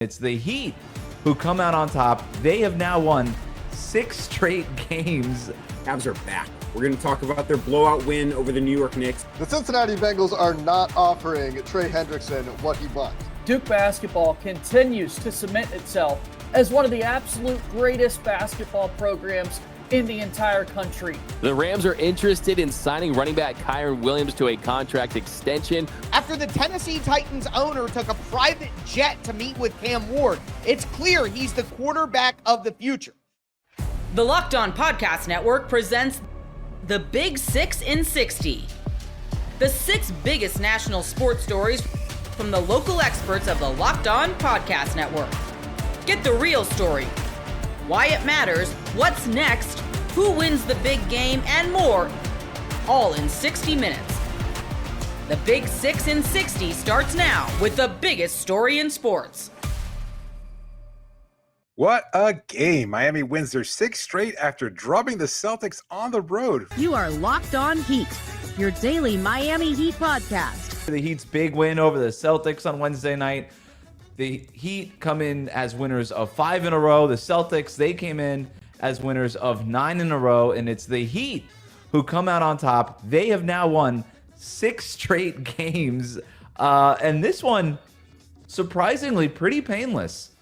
It's the Heat who come out on top. They have now won 6 straight games. Cavs are back. We're going to talk about their blowout win over the New York Knicks. The Cincinnati Bengals are not offering Trey Hendrickson what he wants. Duke basketball continues to cement itself as one of the absolute greatest basketball programs in the entire country. The Rams are interested in signing running back Kyron Williams to a contract extension. After the Tennessee Titans owner took a private jet to meet with Cam Ward, it's clear he's the quarterback of the future. The Locked On Podcast Network presents the Big 6 in 60. The 6 biggest national sports stories from the local experts of the Locked On Podcast Network. Get the real story, why it matters, what's next, who wins the big game, and more, all in 60 minutes. The Big 6 in 60 starts now with the biggest story in sports. What a game. Miami wins their 6th straight after drubbing the Celtics on the road. You are Locked On Heat, your daily Miami Heat podcast. The Heat's big win over the Celtics on Wednesday night. The Heat come in as winners of 5 in a row. The Celtics, they came in as winners of 9 in a row. And it's the Heat who come out on top. They have now won 6 straight games. And this one, surprisingly, pretty painless.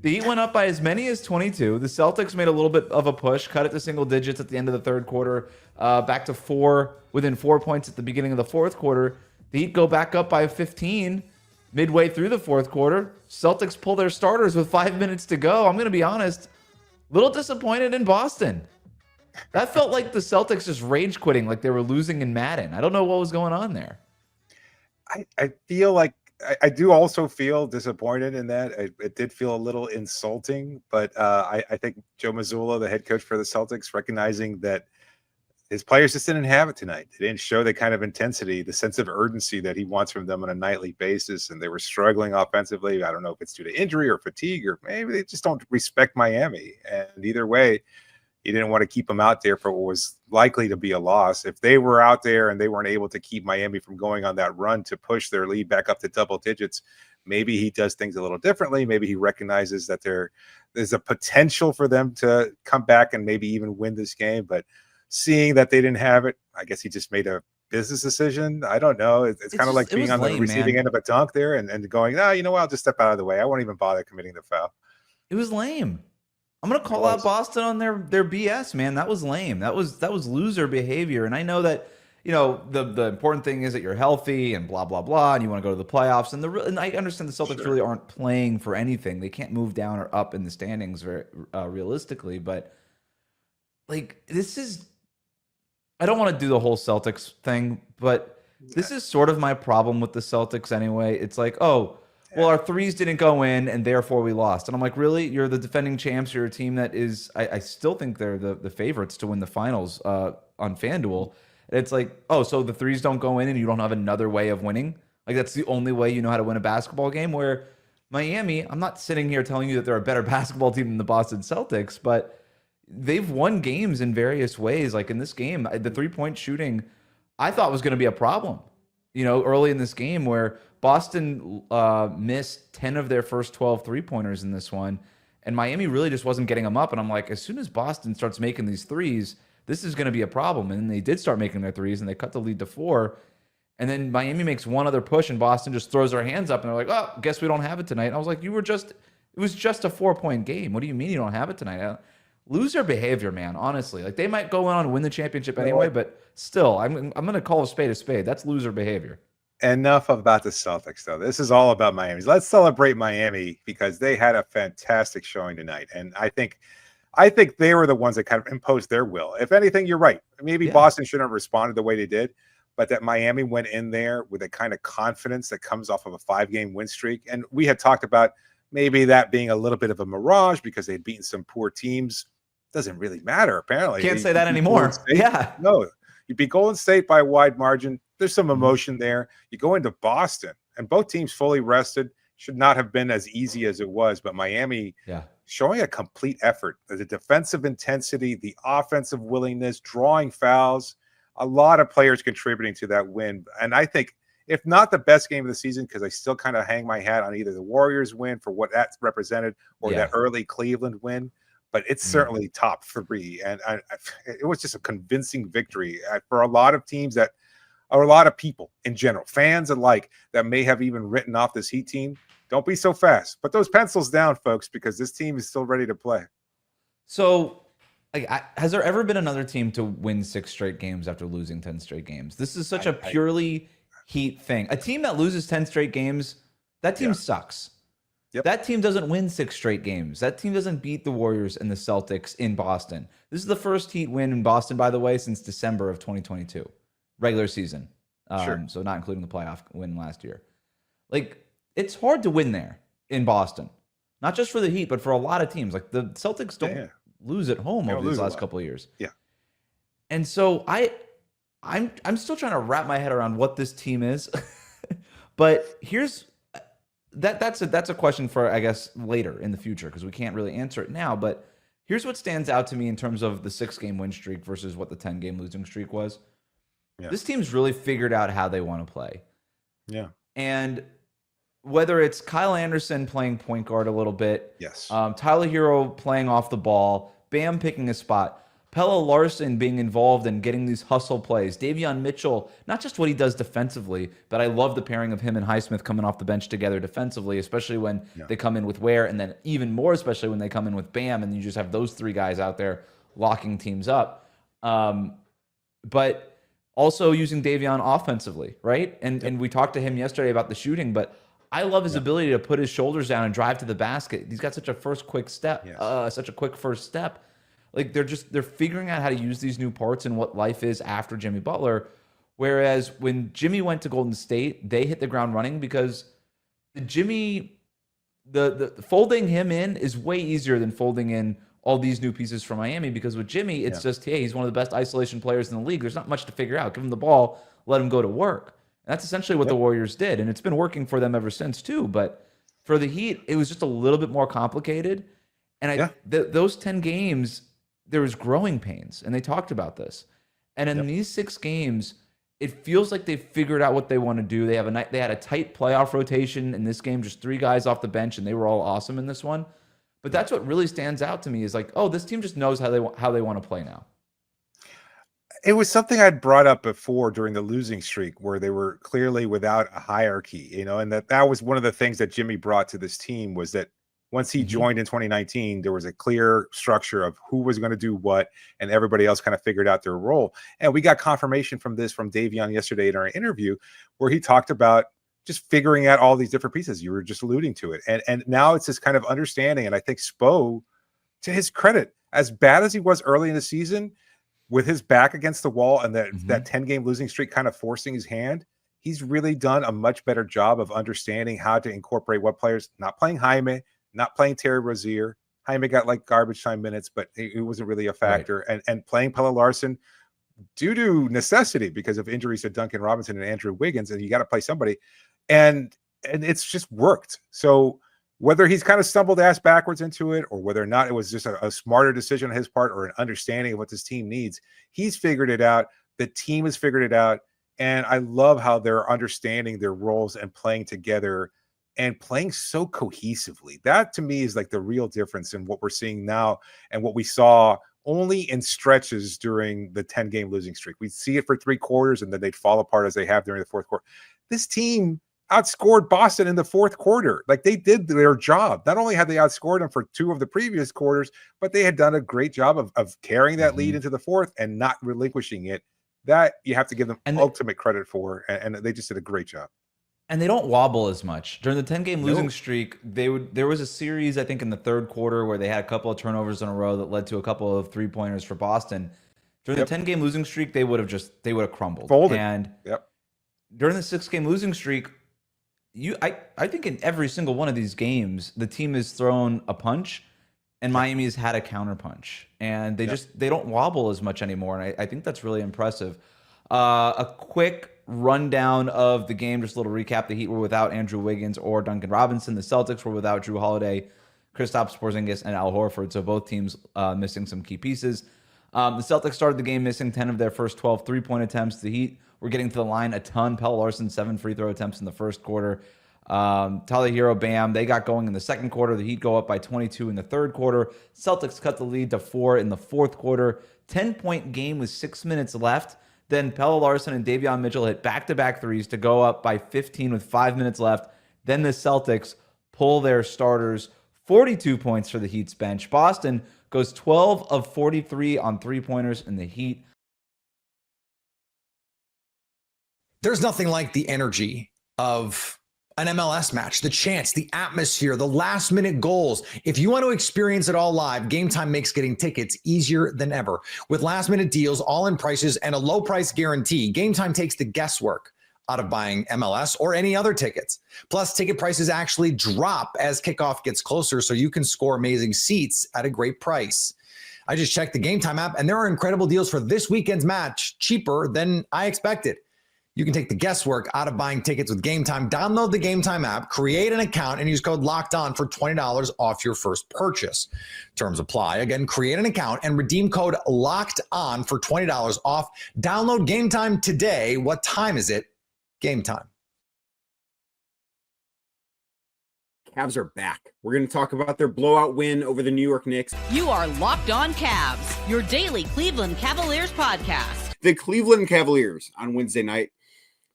The Heat went up by as many as 22. The Celtics made a little bit of a push, cut it to single digits at the end of the third quarter, back to within 4 points at the beginning of the fourth quarter. The Heat go back up by 15 midway through the fourth quarter. Celtics pull their starters with 5 minutes to go. I'm going to be honest, a little disappointed in Boston. That felt like the Celtics just rage quitting, like they were losing in Madden. I don't know what was going on there. I feel like I do also feel disappointed in that. It did feel a little insulting, but I think Joe Mazzulla, the head coach for the Celtics, recognizing that his players just didn't have it tonight. They didn't show the kind of intensity, the sense of urgency that he wants from them on a nightly basis, and they were struggling offensively. I don't know if it's due to injury or fatigue, or maybe they just don't respect Miami. And either way, he didn't want to keep them out there for what was likely to be a loss. If they were out there and they weren't able to keep Miami from going on that run to push their lead back up to double digits, maybe he does things a little differently. Maybe he recognizes that there's a potential for them to come back and maybe even win this game. But seeing that they didn't have it, I guess he just made a business decision. I don't know. It's kind of like being on the receiving end of a dunk there and going, you know what, I'll just step out of the way. I won't even bother committing the foul. It was lame. I'm going to call out Boston on their BS, man. That was lame. That was loser behavior. And I know that, the important thing is that you're healthy and blah, blah, blah, and you want to go to the playoffs. And I understand the Celtics really aren't playing for anything. They can't move down or up in the standings very realistically. But, this is – I don't want to do the whole Celtics thing, but this is sort of my problem with the Celtics anyway. It's like, well, our threes didn't go in, and therefore we lost. And I'm like, really? You're the defending champs. You're a team that is – I still think they're the favorites to win the finals on FanDuel. And it's like, so the threes don't go in and you don't have another way of winning? Like, that's the only way you know how to win a basketball game? Where Miami – I'm not sitting here telling you that they're a better basketball team than the Boston Celtics, but – they've won games in various ways. Like in this game, the three-point shooting, I thought was going to be a problem, early in this game where Boston missed 10 of their first 12 three-pointers in this one, and Miami really just wasn't getting them up. And I'm like, as soon as Boston starts making these threes, this is going to be a problem. And they did start making their threes, and they cut the lead to 4. And then Miami makes one other push, and Boston just throws their hands up, and they're like, guess we don't have it tonight. And I was like, it was just a 4-point game. What do you mean you don't have it tonight? Loser behavior, man, honestly. Like, they might go on and win the championship anyway, but still, I'm going to call a spade a spade. That's loser behavior. Enough about the Celtics, though. This is all about Miami. Let's celebrate Miami because they had a fantastic showing tonight. And I think they were the ones that kind of imposed their will. If anything, you're right. Maybe Boston shouldn't have responded the way they did, but that Miami went in there with a kind of confidence that comes off of a 5-game win streak. And we had talked about maybe that being a little bit of a mirage because they'd beaten some poor teams. Doesn't really matter, apparently. Can't say that anymore. Yeah. No, you beat Golden State by a wide margin. There's some emotion there. You go into Boston, and both teams fully rested. Should not have been as easy as it was, but Miami showing a complete effort. The defensive intensity, the offensive willingness, drawing fouls, a lot of players contributing to that win. And I think if not the best game of the season, because I still kind of hang my hat on either the Warriors win for what that represented or that early Cleveland win. But it's certainly top 3. And it was just a convincing victory for a lot of teams that are a lot of people in general, fans alike, that may have even written off this Heat team. Don't be so fast. Put those pencils down, folks, because this team is still ready to play. So, has there ever been another team to win 6 straight games after losing 10 straight games? This is such a purely Heat thing. A team that loses 10 straight games, that team sucks. Yep. That team doesn't win 6 straight games. That team doesn't beat the Warriors and the Celtics in Boston. This is the first Heat win in Boston, by the way, since December of 2022, regular season. So not including the playoff win last year. Like, it's hard to win there in Boston, not just for the Heat, but for a lot of teams. Like the Celtics don't lose at home over these last couple of years. Yeah, and so I'm still trying to wrap my head around what this team is. But here's that's a question for, I guess, later in the future, because we can't really answer it now. But here's what stands out to me in terms of the 6-game win streak versus what the 10-game losing streak was. Yeah. This team's really figured out how they want to play. Yeah, and whether it's Kyle Anderson playing point guard a little bit, Tyler Hero playing off the ball, Bam picking a spot, Pelle Larsson being involved in getting these hustle plays, Davion Mitchell, not just what he does defensively, but I love the pairing of him and Highsmith coming off the bench together defensively, especially when they come in with Ware, and then even more especially when they come in with Bam, and you just have those 3 guys out there locking teams up. But also using Davion offensively, right? And we talked to him yesterday about the shooting, but I love his ability to put his shoulders down and drive to the basket. He's got such a quick first step. Like they're figuring out how to use these new parts and what life is after Jimmy Butler. Whereas when Jimmy went to Golden State, they hit the ground running because the folding him in is way easier than folding in all these new pieces from Miami, because with Jimmy, it's just, hey, he's one of the best isolation players in the league. There's not much to figure out. Give him the ball, let him go to work. And that's essentially what the Warriors did, and it's been working for them ever since too. But for the Heat, it was just a little bit more complicated. And those 10 games, there was growing pains, and they talked about this. And in these 6 games, it feels like they've figured out what they want to do. They had a tight playoff rotation in this game, just 3 guys off the bench, and they were all awesome in this one. But that's what really stands out to me is like, oh, this team just knows how they want to play now. It was something I'd brought up before during the losing streak, where they were clearly without a hierarchy, and that was one of the things that Jimmy brought to this team, was that once he joined in 2019, there was a clear structure of who was going to do what, and everybody else kind of figured out their role. And we got confirmation from Davion yesterday in our interview, where he talked about just figuring out all these different pieces. You were just alluding to it. And now it's this kind of understanding. And I think Spo, to his credit, as bad as he was early in the season, with his back against the wall and that 10-game losing streak kind of forcing his hand, he's really done a much better job of understanding how to incorporate what players, not playing Jaime, not playing Terry Rozier. Jaime got like garbage time minutes, but it wasn't really a factor. Right. And playing Pelle Larsson due to necessity because of injuries to Duncan Robinson and Andrew Wiggins, and you got to play somebody. And it's just worked. So whether he's kind of stumbled ass backwards into it, or whether or not it was just a smarter decision on his part or an understanding of what this team needs, he's figured it out. The team has figured it out. And I love how they're understanding their roles and playing together and playing so cohesively. That to me is like the real difference in what we're seeing now and what we saw only in stretches during the 10-game losing streak. We'd see it for 3 quarters and then they'd fall apart as they have during the 4th quarter. This team outscored Boston in the 4th quarter. Like, they did their job. Not only had they outscored them for 2 of the previous quarters, but they had done a great job of carrying that lead into the 4th and not relinquishing it. That you have to give them ultimate credit for, and they just did a great job. And they don't wobble as much. During the 10-game losing streak, there was a series, I think, in the 3rd quarter where they had a couple of turnovers in a row that led to a couple of 3-pointers for Boston. During the 10-game losing streak, they would have crumbled. Folded. And during the 6-game losing streak, I think in every single one of these games, the team has thrown a punch and Miami has had a counter punch. And they don't wobble as much anymore. And I think that's really impressive. A quick rundown of the game, just a little recap. The Heat were without Andrew Wiggins or Duncan Robinson. The Celtics were without Drew Holiday, Kristaps Porzingis, and Al Horford. So both teams missing some key pieces. The Celtics started the game missing 10 of their first 12 three-point attempts. The Heat were getting to the line a ton. Pelle Larsson, 7 free throw attempts in the first quarter. Tyler Hero, Bam, they got going in the second quarter. The Heat go up by 22 in the third quarter. Celtics cut the lead to 4 in the fourth quarter. 10-point game with 6 minutes left. Then Pelle Larsson and Davion Mitchell hit back-to-back threes to go up by 15 with 5 minutes left. Then the Celtics pull their starters. 42 points for the Heat's bench. Boston goes 12 of 43 on three-pointers, and the Heat. There's nothing like the energy of an MLS match, the chance, the atmosphere, the last-minute goals. If you want to experience it all live, Gametime makes getting tickets easier than ever. With last-minute deals, all-in prices, and a low-price guarantee, Gametime takes the guesswork out of buying MLS or any other tickets. Plus, ticket prices actually drop as kickoff gets closer, so you can score amazing seats at a great price. I just checked the Gametime app, and there are incredible deals for this weekend's match, cheaper than I expected. You can take the guesswork out of buying tickets with Gametime. Download the Gametime app, create an account, and use code LOCKEDON for $20 off your first purchase. Terms apply. Again, create an account and redeem code LOCKEDON for $20 off. Download Gametime today. What time is it? Gametime. Cavs are back. We're going to talk about their blowout win over the New York Knicks. You are Locked On Cavs, your daily Cleveland Cavaliers podcast. The Cleveland Cavaliers on Wednesday night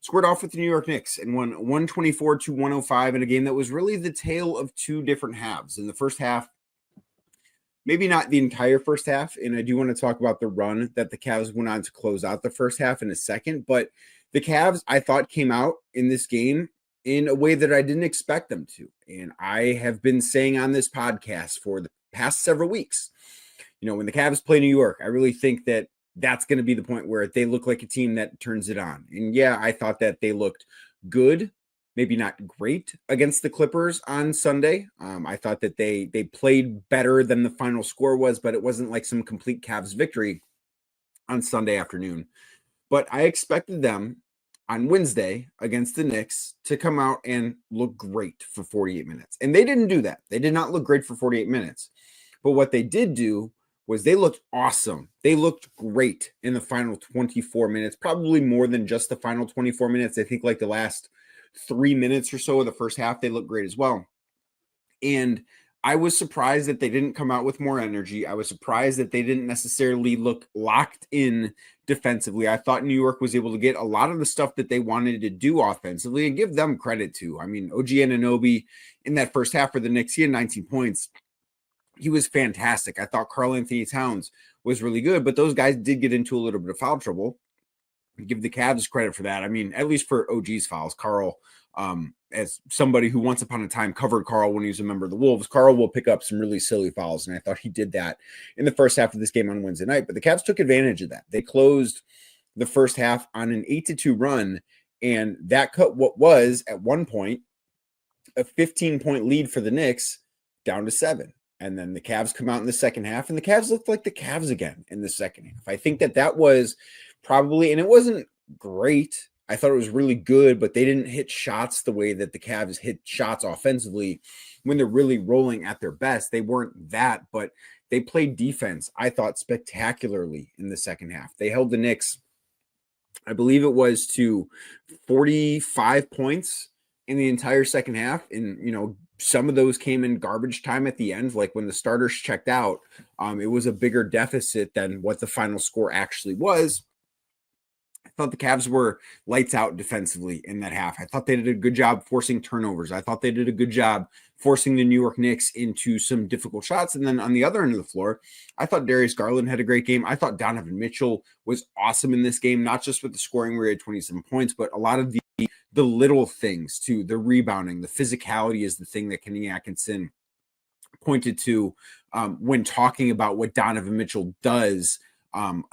squared off with the New York Knicks and won 124-105 in a game that was really the tale of two different halves. In the first half, maybe not the entire first half, and I do want to talk about the run that the Cavs went on to close out the first half in a second, but the Cavs, I thought, came out in this game in a way that I didn't expect them to. And I have been saying on this podcast for the past several weeks, you know, when the Cavs play New York, I really think that that's going to be the point where they look like a team that turns it on. And yeah, I thought that they looked good, maybe not great against the Clippers on Sunday. I thought that they played better than the final score was, but it wasn't like some complete Cavs victory on Sunday afternoon. But I expected them on Wednesday against the Knicks to come out and look great for 48 minutes. And they didn't do that. They did not look great for 48 minutes. But what they did do was they looked awesome. They looked great in the final 24 minutes, probably more than just the final 24 minutes. I think like the last 3 minutes or so of the first half, they looked great as well. And I was surprised that they didn't come out with more energy. I was surprised that they didn't necessarily look locked in defensively. I thought New York was able to get a lot of the stuff that they wanted to do offensively and give them credit to. I mean, OG Anunoby in that first half for the Knicks, he had 19 points. He was fantastic. I thought Karl Anthony Towns was really good, but those guys did get into a little bit of foul trouble. Give the Cavs credit for that. I mean, at least for OG's fouls. Karl, as somebody who once upon a time covered Karl when he was a member of the Wolves, Karl will pick up some really silly fouls, and I thought he did that in the first half of this game on Wednesday night. But the Cavs took advantage of that. They closed the first half on an 8-2 run, and that cut what was at one point a 15-point lead for the Knicks down to 7. And then the Cavs come out in the second half, and the Cavs looked like the Cavs again in the second half. I think that was probably, and it wasn't great. I thought it was really good, but they didn't hit shots the way that the Cavs hit shots offensively when they're really rolling at their best. They weren't that, but they played defense, I thought, spectacularly in the second half. They held the Knicks, I believe it was, to 45 points in the entire second half. And, you know, some of those came in garbage time at the end. Like when the starters checked out, it was a bigger deficit than what the final score actually was. I thought the Cavs were lights out defensively in that half. I thought they did a good job forcing turnovers. I thought they did a good job forcing the New York Knicks into some difficult shots. And then on the other end of the floor, I thought Darius Garland had a great game. I thought Donovan Mitchell was awesome in this game, not just with the scoring where he had 27 points, but a lot of the little things too, the rebounding, the physicality is the thing that Kenny Atkinson pointed to when talking about what Donovan Mitchell does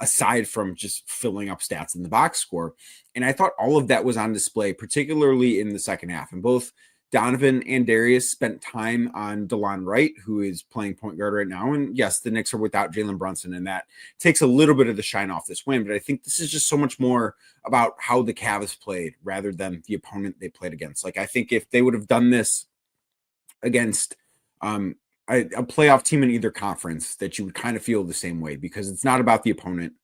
aside from just filling up stats in the box score. And I thought all of that was on display, particularly in the second half. And both Donovan and Darius spent time on DeLon Wright, who is playing point guard right now. And yes, the Knicks are without Jalen Brunson, and that takes a little bit of the shine off this win. But I think this is just so much more about how the Cavs played rather than the opponent they played against. Like, I think if they would have done this against a playoff team in either conference that you would kind of feel the same way, because it's not about the opponent.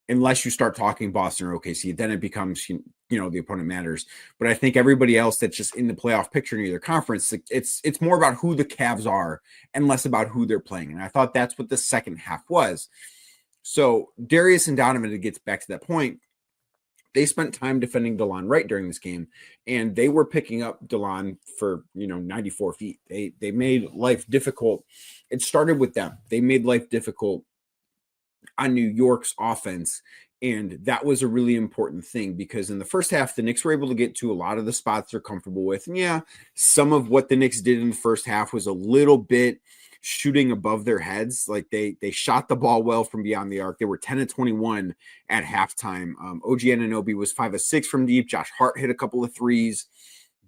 Unless you start talking Boston or OKC, then it becomes, the opponent matters. But I think everybody else that's just in the playoff picture in either conference, it's more about who the Cavs are and less about who they're playing. And I thought that's what the second half was. So Darius and Donovan, it gets back to that point. They spent time defending DeLon Wright during this game, and they were picking up DeLon for 94 feet. They made life difficult. It started with them. They made life difficult on New York's offense, and that was a really important thing, because in the first half, the Knicks were able to get to a lot of the spots they're comfortable with. And yeah, some of what the Knicks did in the first half was a little bit shooting above their heads. Like they shot the ball well from beyond the arc. They were 10 of 21 at halftime. OG Anunoby was 5 of 6 from deep. Josh Hart hit a couple of threes,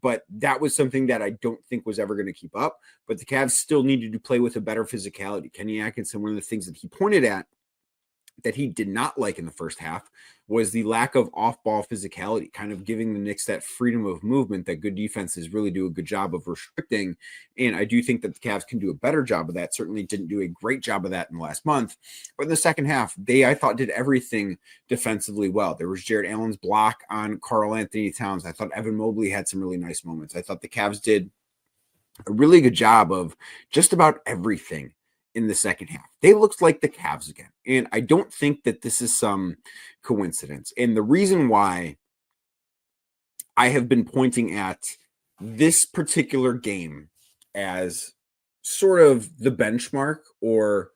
but that was something that I don't think was ever going to keep up. But the Cavs still needed to play with a better physicality. Kenny Atkinson, one of the things that he pointed at that he did not like in the first half was the lack of off-ball physicality, kind of giving the Knicks that freedom of movement that good defenses really do a good job of restricting. And I do think that the Cavs can do a better job of that. Certainly didn't do a great job of that in the last month. But in the second half, I thought, did everything defensively well. There was Jared Allen's block on Karl Anthony Towns. I thought Evan Mobley had some really nice moments. I thought the Cavs did a really good job of just about everything in the second half. They looked like the Cavs again. And I don't think that this is some coincidence. And the reason why I have been pointing at this particular game as sort of the benchmark, or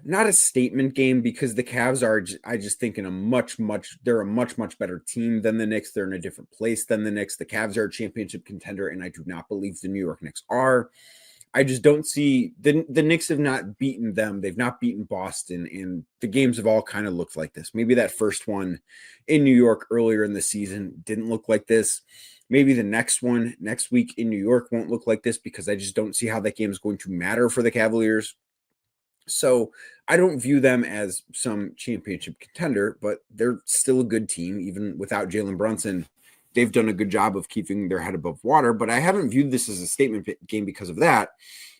not a statement game, because the Cavs are, I just think, they're a much better team than the Knicks. They're in a different place than the Knicks. The Cavs are a championship contender, and I do not believe the New York Knicks are. I just don't see the Knicks have not beaten them. They've not beaten Boston, and the games have all kind of looked like this. Maybe that first one in New York earlier in the season didn't look like this. Maybe the next one next week in New York won't look like this, because I just don't see how that game is going to matter for the Cavaliers. So I don't view them as some championship contender, but they're still a good team, even without Jalen Brunson. They've done a good job of keeping their head above water, but I haven't viewed this as a statement game because of that.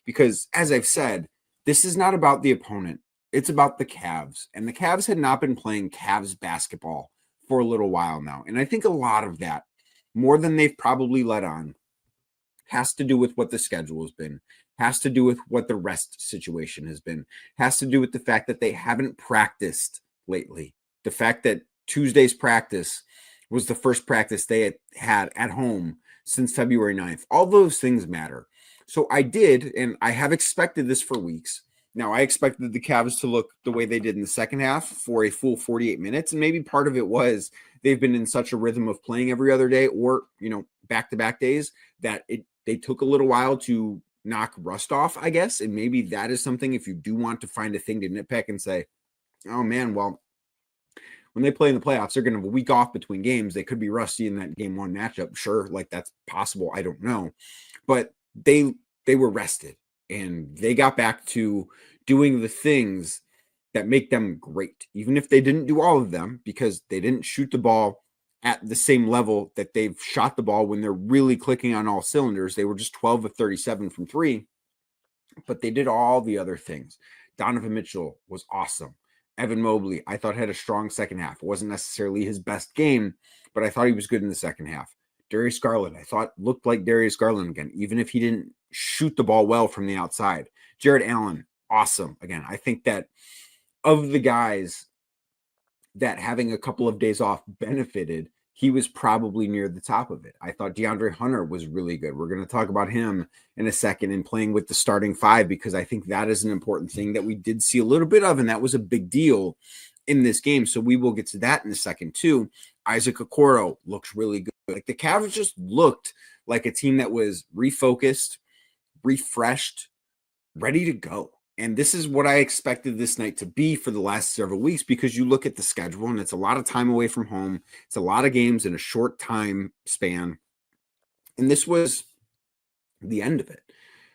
Because as I've said, this is not about the opponent. It's about the Cavs. And the Cavs had not been playing Cavs basketball for a little while now. And I think a lot of that, more than they've probably let on, has to do with what the schedule has been, has to do with what the rest situation has been, has to do with the fact that they haven't practiced lately. The fact that Tuesday's practice was the first practice they had at home since February 9th. All those things matter. So I did, and I have expected this for weeks. Now, I expected the Cavs to look the way they did in the second half for a full 48 minutes. And maybe part of it was they've been in such a rhythm of playing every other day, or, back-to-back days, that they took a little while to knock rust off, I guess. And maybe that is something, if you do want to find a thing to nitpick and say, oh man, well, when they play in the playoffs, they're going to have a week off between games. They could be rusty in that game one matchup. Sure, like that's possible. I don't know. But they were rested, and they got back to doing the things that make them great, even if they didn't do all of them, because they didn't shoot the ball at the same level that they've shot the ball when they're really clicking on all cylinders. They were just 12 of 37 from three, but they did all the other things. Donovan Mitchell was awesome. Evan Mobley, I thought, had a strong second half. It wasn't necessarily his best game, but I thought he was good in the second half. Darius Garland, I thought, looked like Darius Garland again, even if he didn't shoot the ball well from the outside. Jared Allen, awesome. Again, I think that of the guys that having a couple of days off benefited, he was probably near the top of it. I thought DeAndre Hunter was really good. We're going to talk about him in a second, and playing with the starting five, because I think that is an important thing that we did see a little bit of, and that was a big deal in this game. So we will get to that in a second too. Isaac Okoro looks really good. Like the Cavs just looked like a team that was refocused, refreshed, ready to go. And this is what I expected this night to be for the last several weeks, because you look at the schedule and it's a lot of time away from home. It's a lot of games in a short time span. And this was the end of it.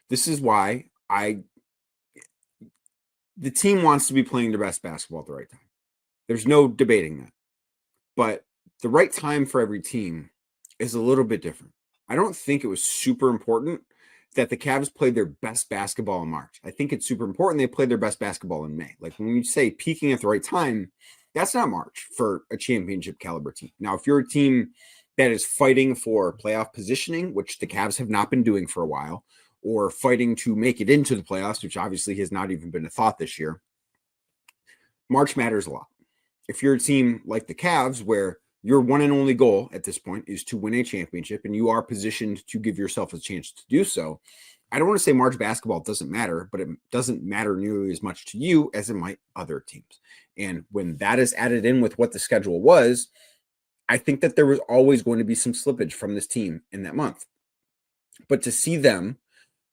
This is why the team wants to be playing their best basketball at the right time. There's no debating that. But the right time for every team is a little bit different. I don't think it was super important that the Cavs played their best basketball in March. I think it's super important they played their best basketball in May. Like when you say peaking at the right time, that's not March for a championship caliber team. Now, if you're a team that is fighting for playoff positioning, which the Cavs have not been doing for a while, or fighting to make it into the playoffs, which obviously has not even been a thought this year, March matters a lot. If you're a team like the Cavs, where your one and only goal at this point is to win a championship, and you are positioned to give yourself a chance to do so, I don't want to say March basketball doesn't matter, but it doesn't matter nearly as much to you as it might other teams. And when that is added in with what the schedule was, I think that there was always going to be some slippage from this team in that month. But to see them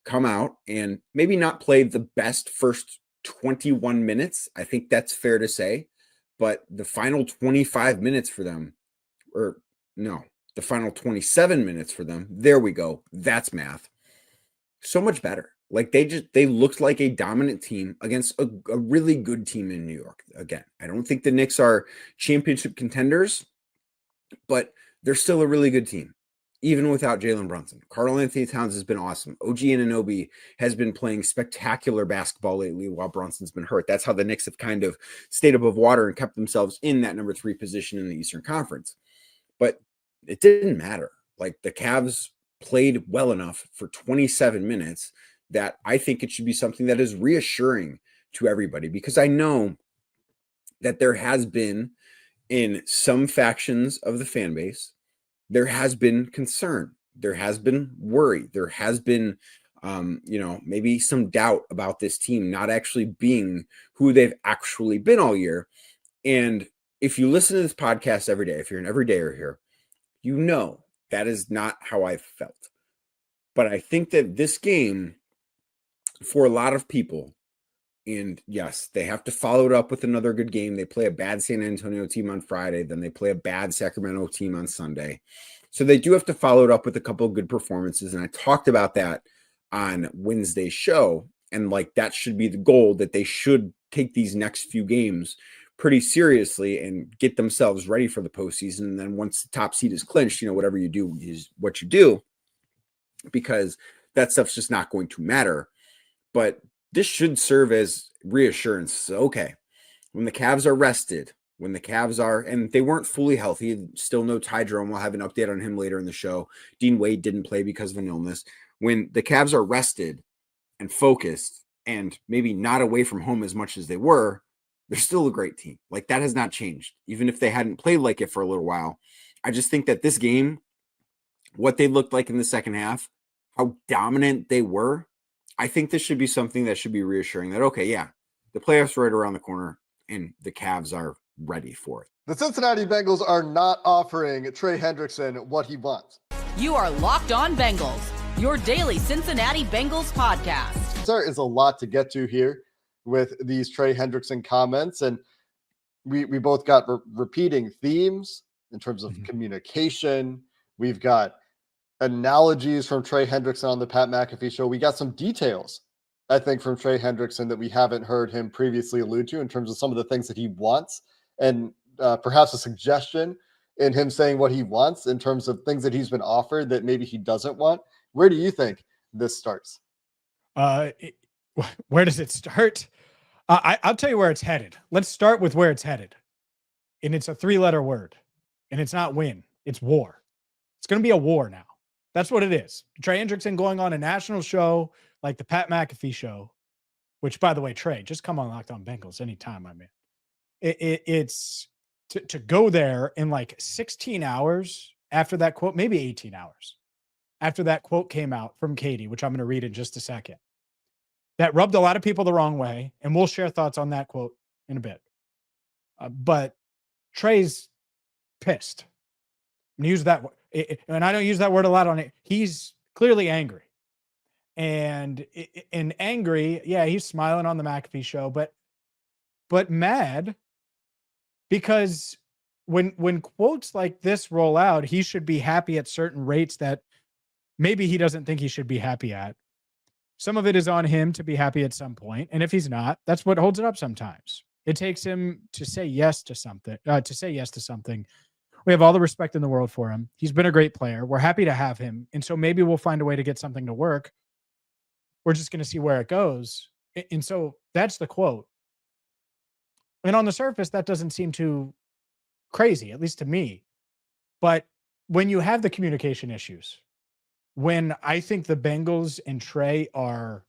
come out and maybe not play the best first 21 minutes, I think that's fair to say. But the final 25 minutes for them, the final 27 minutes for them, there we go. That's math. So much better. Like they looked like a dominant team against a really good team in New York. Again, I don't think the Knicks are championship contenders, but they're still a really good team, even without Jalen Brunson. Karl Anthony Towns has been awesome. OG Anunoby has been playing spectacular basketball lately while Brunson's been hurt. That's how the Knicks have kind of stayed above water and kept themselves in that number 3 position in the Eastern Conference. But it didn't matter. Like the Cavs played well enough for 27 minutes that I think it should be something that is reassuring to everybody, because I know that there has been in some factions of the fan base, there has been concern, there has been worry, there has been, maybe some doubt about this team not actually being who they've actually been all year. And if you listen to this podcast every day, if you're an everydayer here, you know that is not how I felt. But I think that this game, for a lot of people, and yes, they have to follow it up with another good game. They play a bad San Antonio team on Friday, then they play a bad Sacramento team on Sunday. So they do have to follow it up with a couple of good performances. And I talked about that on Wednesday's show. And like that should be the goal, that they should take these next few games pretty seriously and get themselves ready for the postseason. And then once the top seed is clinched, whatever you do is what you do, because that stuff's just not going to matter. But this should serve as reassurance. So, okay, when the Cavs are rested, and they weren't fully healthy, still no Ty Jerome. We'll have an update on him later in the show. Dean Wade didn't play because of an illness. When the Cavs are rested and focused and maybe not away from home as much as they were, they're still a great team. Like that has not changed, even if they hadn't played like it for a little while. I just think that this game, what they looked like in the second half, how dominant they were, I think this should be something that should be reassuring that, okay, yeah, the playoffs are right around the corner and the Cavs are ready for it. The Cincinnati Bengals are not offering Trey Hendrickson what he wants. You are Locked On Bengals, your daily Cincinnati Bengals podcast. There is a lot to get to here with these Trey Hendrickson comments, and we both got repeating themes in terms of communication. We've got analogies from Trey Hendrickson on the Pat McAfee show. We got some details, I think, from Trey Hendrickson that we haven't heard him previously allude to in terms of some of the things that he wants, and perhaps a suggestion in him saying what he wants in terms of things that he's been offered that maybe he doesn't want. Where do you think this starts? Where does it start? I'll tell you where it's headed. Let's start with where it's headed. And it's a 3-letter word. And it's not win. It's war. It's going to be a war now. That's what it is. Trey Hendrickson going on a national show like the Pat McAfee show, which, by the way, Trey, just come on Locked On Bengals anytime, my man. It's to go there in like 16 hours after that quote, maybe 18 hours after that quote came out from Katie, which I'm going to read in just a second. That rubbed a lot of people the wrong way, and we'll share thoughts on that quote in a bit. But Trey's pissed. I'm going to use that word. And I don't use that word a lot on it. He's clearly angry. And angry, yeah, he's smiling on the McAfee show, but mad because when quotes like this roll out, he should be happy at certain rates that maybe he doesn't think he should be happy at. Some of it is on him to be happy at some point. And if he's not, that's what holds it up sometimes. It takes him to say yes to something, We have all the respect in the world for him. He's been a great player. We're happy to have him. And so maybe we'll find a way to get something to work. we're just going to see where it goes. And so that's the quote. And on the surface, that doesn't seem too crazy, at least to me. But when you have the communication issues, when I think the Bengals and Trey are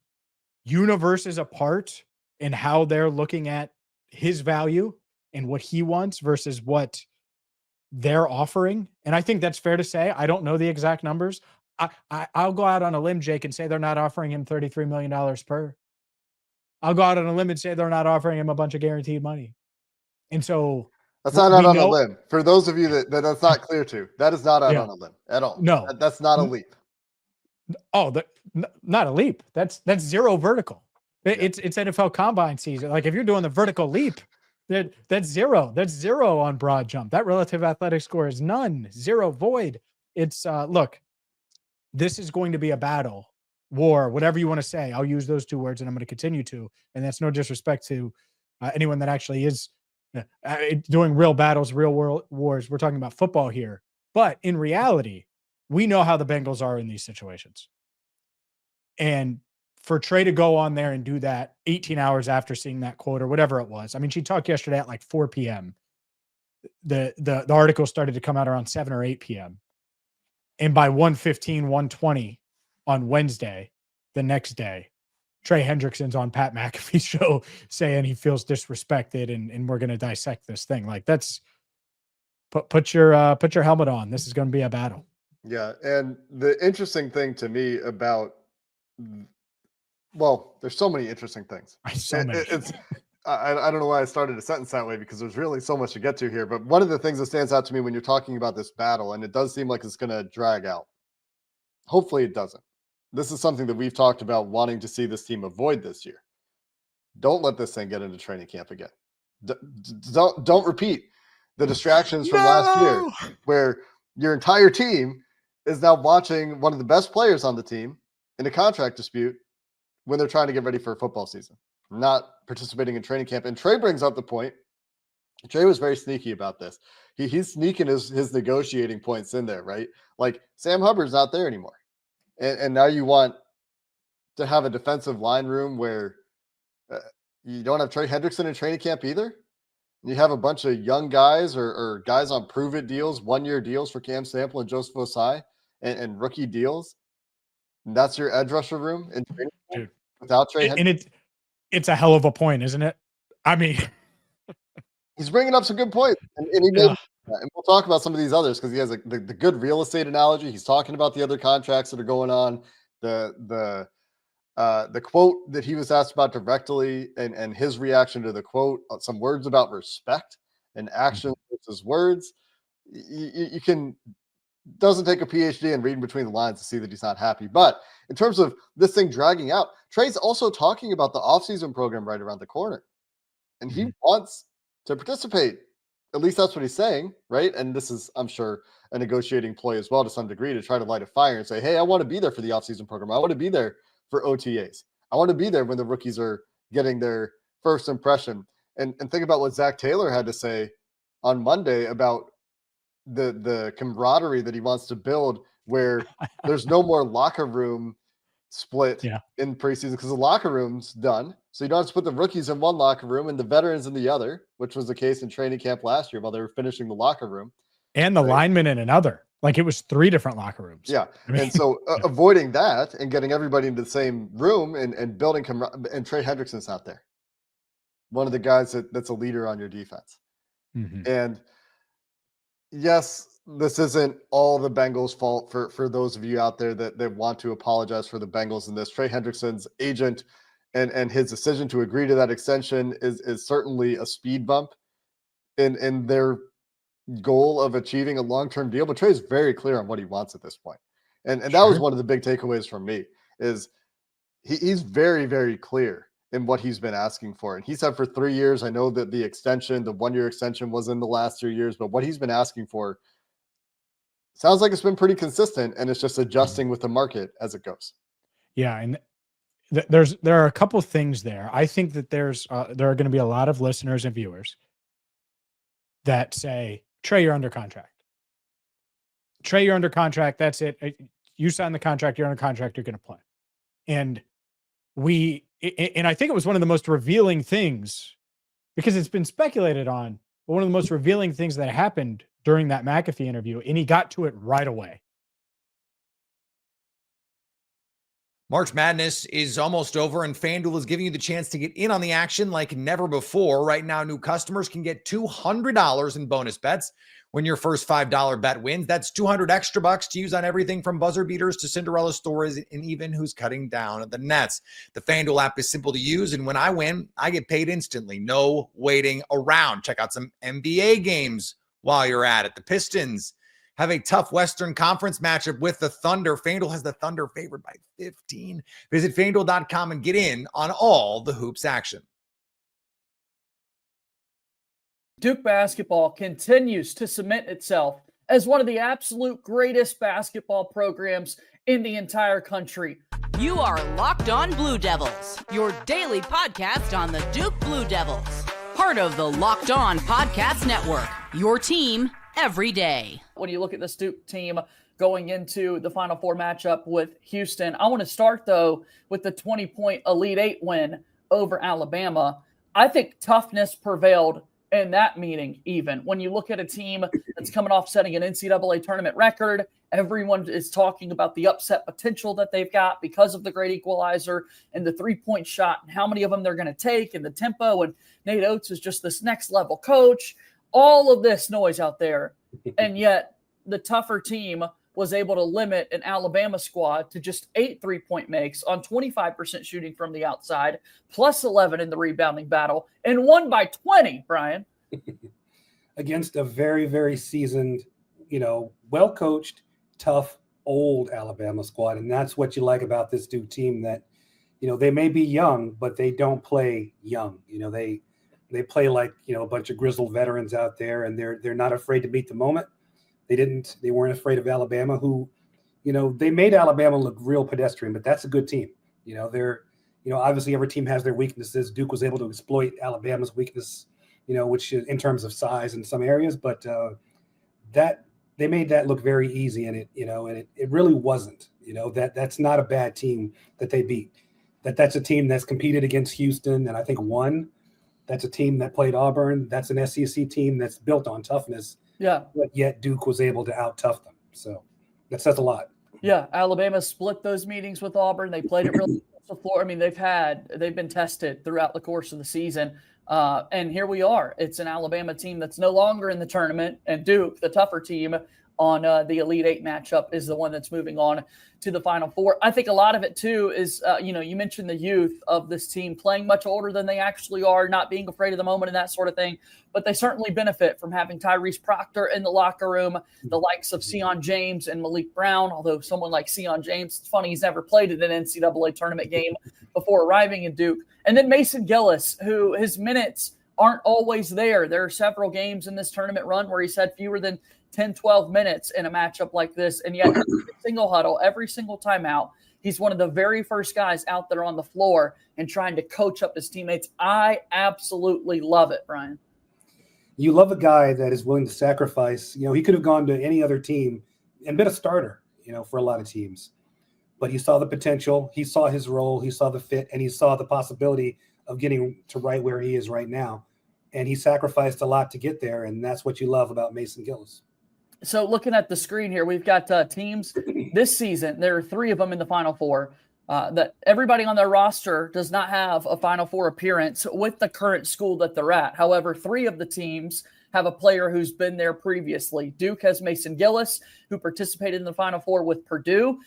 universes apart in how they're looking at his value and what he wants versus what they're offering. And I think that's fair to say. I don't know the exact numbers. I'll go out on a limb, Jake, and say they're not offering him $33 million per. I'll go out on a limb and say they're not offering him a bunch of guaranteed money. And so that's not out on a limb. For those of you that's not clear to, that is not out on a limb at all. No, that's not a leap. Oh, not a leap. That's zero vertical. It's NFL combine season. Like if you're doing the vertical leap, that's zero. That's zero on broad jump. That relative athletic score is none, zero, void. It's look, this is going to be a battle, war, whatever you want to say. I'll use those two words, and I'm going to continue to. And that's no disrespect to anyone that actually is doing real battles, real world wars. We're talking about football here, but in reality, we know how the Bengals are in these situations. And for Trey to go on there and do that 18 hours after seeing that quote or whatever it was. I mean, she talked yesterday at like 4 p.m. The article started to come out around 7 or 8 p.m. And by 1:15, 1:20 on Wednesday, the next day, Trey Hendrickson's on Pat McAfee's show saying he feels disrespected and we're going to dissect this thing. Like that's put your helmet on. This is going to be a battle. Yeah. And the interesting thing to me about, well, there's so many interesting things. I don't know why I started a sentence that way because there's really so much to get to here. But one of the things that stands out to me when you're talking about this battle, and it does seem like it's going to drag out. Hopefully it doesn't. This is something that we've talked about wanting to see this team avoid this year. Don't let this thing get into training camp again. Don't repeat the distractions from last year where your entire team is now watching one of the best players on the team in a contract dispute when they're trying to get ready for a football season, not participating in training camp. And Trey brings up the point. Trey was very sneaky about this. He's sneaking his negotiating points in there, right? Like Sam Hubbard's not there anymore. And now you want to have a defensive line room where you don't have Trey Hendrickson in training camp either. You have a bunch of young guys or guys on prove-it deals, 1-year deals for Cam Sample and Joseph Osai and rookie deals. And that's your edge rusher room in training camp without Trey Hendrickson. And it's a hell of a point, isn't it? I mean, he's bringing up some good points. And he made and we'll talk about some of these others because he has the good real estate analogy. He's talking about the other contracts that are going on, the quote that he was asked about directly and his reaction to the quote, some words about respect and action versus words. You can, doesn't take a PhD and reading between the lines to see that he's not happy. But in terms of this thing dragging out, Trey's also talking about the offseason program right around the corner. And he wants to participate. At least that's what he's saying, right? And this is, I'm sure, a negotiating ploy as well to some degree to try to light a fire and say, hey, I want to be there for the offseason program. I want to be there for OTAs. I want to be there when the rookies are getting their first impression. And think about what Zach Taylor had to say on Monday about the camaraderie that he wants to build where there's no more locker room split in preseason because the locker room's done. So you don't have to put the rookies in one locker room and the veterans in the other, which was the case in training camp last year while they were finishing the locker room. And the linemen in another. Like it was 3 different locker rooms. Yeah. I mean, and so avoiding that and getting everybody into the same room and building and Trey Hendrickson's not there. One of the guys that's a leader on your defense. And yes, this isn't all the Bengals' fault for those of you out there that want to apologize for the Bengals in this. Trey Hendrickson's agent and his decision to agree to that extension is certainly a speed bump in their goal of achieving a long-term deal. But Trey's very clear on what he wants at this point. And that was one of the big takeaways from me is he's very, very clear in what he's been asking for. And he said for 3 years, I know that the 1-year extension was in the last 2 years, but what he's been asking for sounds like it's been pretty consistent and it's just adjusting with the market as it goes. Yeah. And there are a couple things there. I think that there are going to be a lot of listeners and viewers that say, Trey, you're under contract. Trey, you're under contract. That's it. You sign the contract. You're under contract. You're going to play. And and I think it was one of the most revealing things, because it's been speculated on, but one of the most revealing things that happened during that McAfee interview, and he got to it right away. March Madness is almost over, and FanDuel is giving you the chance to get in on the action like never before. Right now, new customers can get $200 in bonus bets when your first $5 bet wins. That's 200 extra bucks to use on everything from buzzer beaters to Cinderella stories and even who's cutting down at the nets. The FanDuel app is simple to use, and when I win, I get paid instantly. No waiting around. Check out some NBA games while you're at it. The Pistons have a tough Western Conference matchup with the Thunder. FanDuel has the Thunder favored by 15. Visit FanDuel.com and get in on all the hoops action. Duke basketball continues to cement itself as one of the absolute greatest basketball programs in the entire country. You are Locked On Blue Devils, your daily podcast on the Duke Blue Devils. Part of the Locked On Podcast Network, your team every day. When you look at this Duke team going into the Final Four matchup with Houston, I want to start, though, with the 20-point Elite Eight win over Alabama. I think toughness prevailed in that meeting, even. When you look at a team that's coming off setting an NCAA tournament record, everyone is talking about the upset potential that they've got because of the great equalizer and the three-point shot and how many of them they're going to take and the tempo. And Nate Oates is just this next-level coach. All of this noise out there, and yet the tougher team was able to limit an Alabama squad to just 8 3-point makes on 25% shooting from the outside, plus 11 in the rebounding battle, and won by 20, Brian. Against a very, very seasoned, well-coached, tough, old Alabama squad. And that's what you like about this Duke team, that, they may be young, but they don't play young. They play like, a bunch of grizzled veterans out there, and they're not afraid to beat the moment. They weren't afraid of Alabama, who, they made Alabama look real pedestrian, but that's a good team. They're, obviously every team has their weaknesses. Duke was able to exploit Alabama's weakness, which is in terms of size in some areas, but that they made that look very easy. And it really wasn't, that's not a bad team that they beat. That's a team that's competed against Houston and I think won. That's a team that played Auburn. That's an SEC team that's built on toughness. Yeah. But yet Duke was able to out-tough them. So that says a lot. Yeah, Alabama split those meetings with Auburn. They played it really before. I mean, they've been tested throughout the course of the season. And here we are. It's an Alabama team that's no longer in the tournament, and Duke, the tougher team on the Elite Eight matchup, is the one that's moving on to the Final Four. I think a lot of it, too, is, you mentioned the youth of this team playing much older than they actually are, not being afraid of the moment and that sort of thing. But they certainly benefit from having Tyrese Proctor in the locker room, the likes of Sion James and Malik Brown, although someone like Sion James, it's funny, he's never played in an NCAA tournament game before arriving in Duke. And then Mason Gillis, who his minutes aren't always there. There are several games in this tournament run where he's had fewer than 10, 12 minutes in a matchup like this. And yet every single huddle, every single timeout, he's one of the very first guys out there on the floor and trying to coach up his teammates. I absolutely love it, Brian. You love a guy that is willing to sacrifice. He could have gone to any other team and been a starter, for a lot of teams. But he saw the potential, he saw his role, he saw the fit, and he saw the possibility of getting to right where he is right now. And he sacrificed a lot to get there, and that's what you love about Mason Gillis. So looking at the screen here, we've got teams this season. There are 3 of them in the Final Four. That everybody on their roster does not have a Final Four appearance with the current school that they're at. However, 3 of the teams have a player who's been there previously. Duke has Mason Gillis, who participated in the Final Four with Purdue.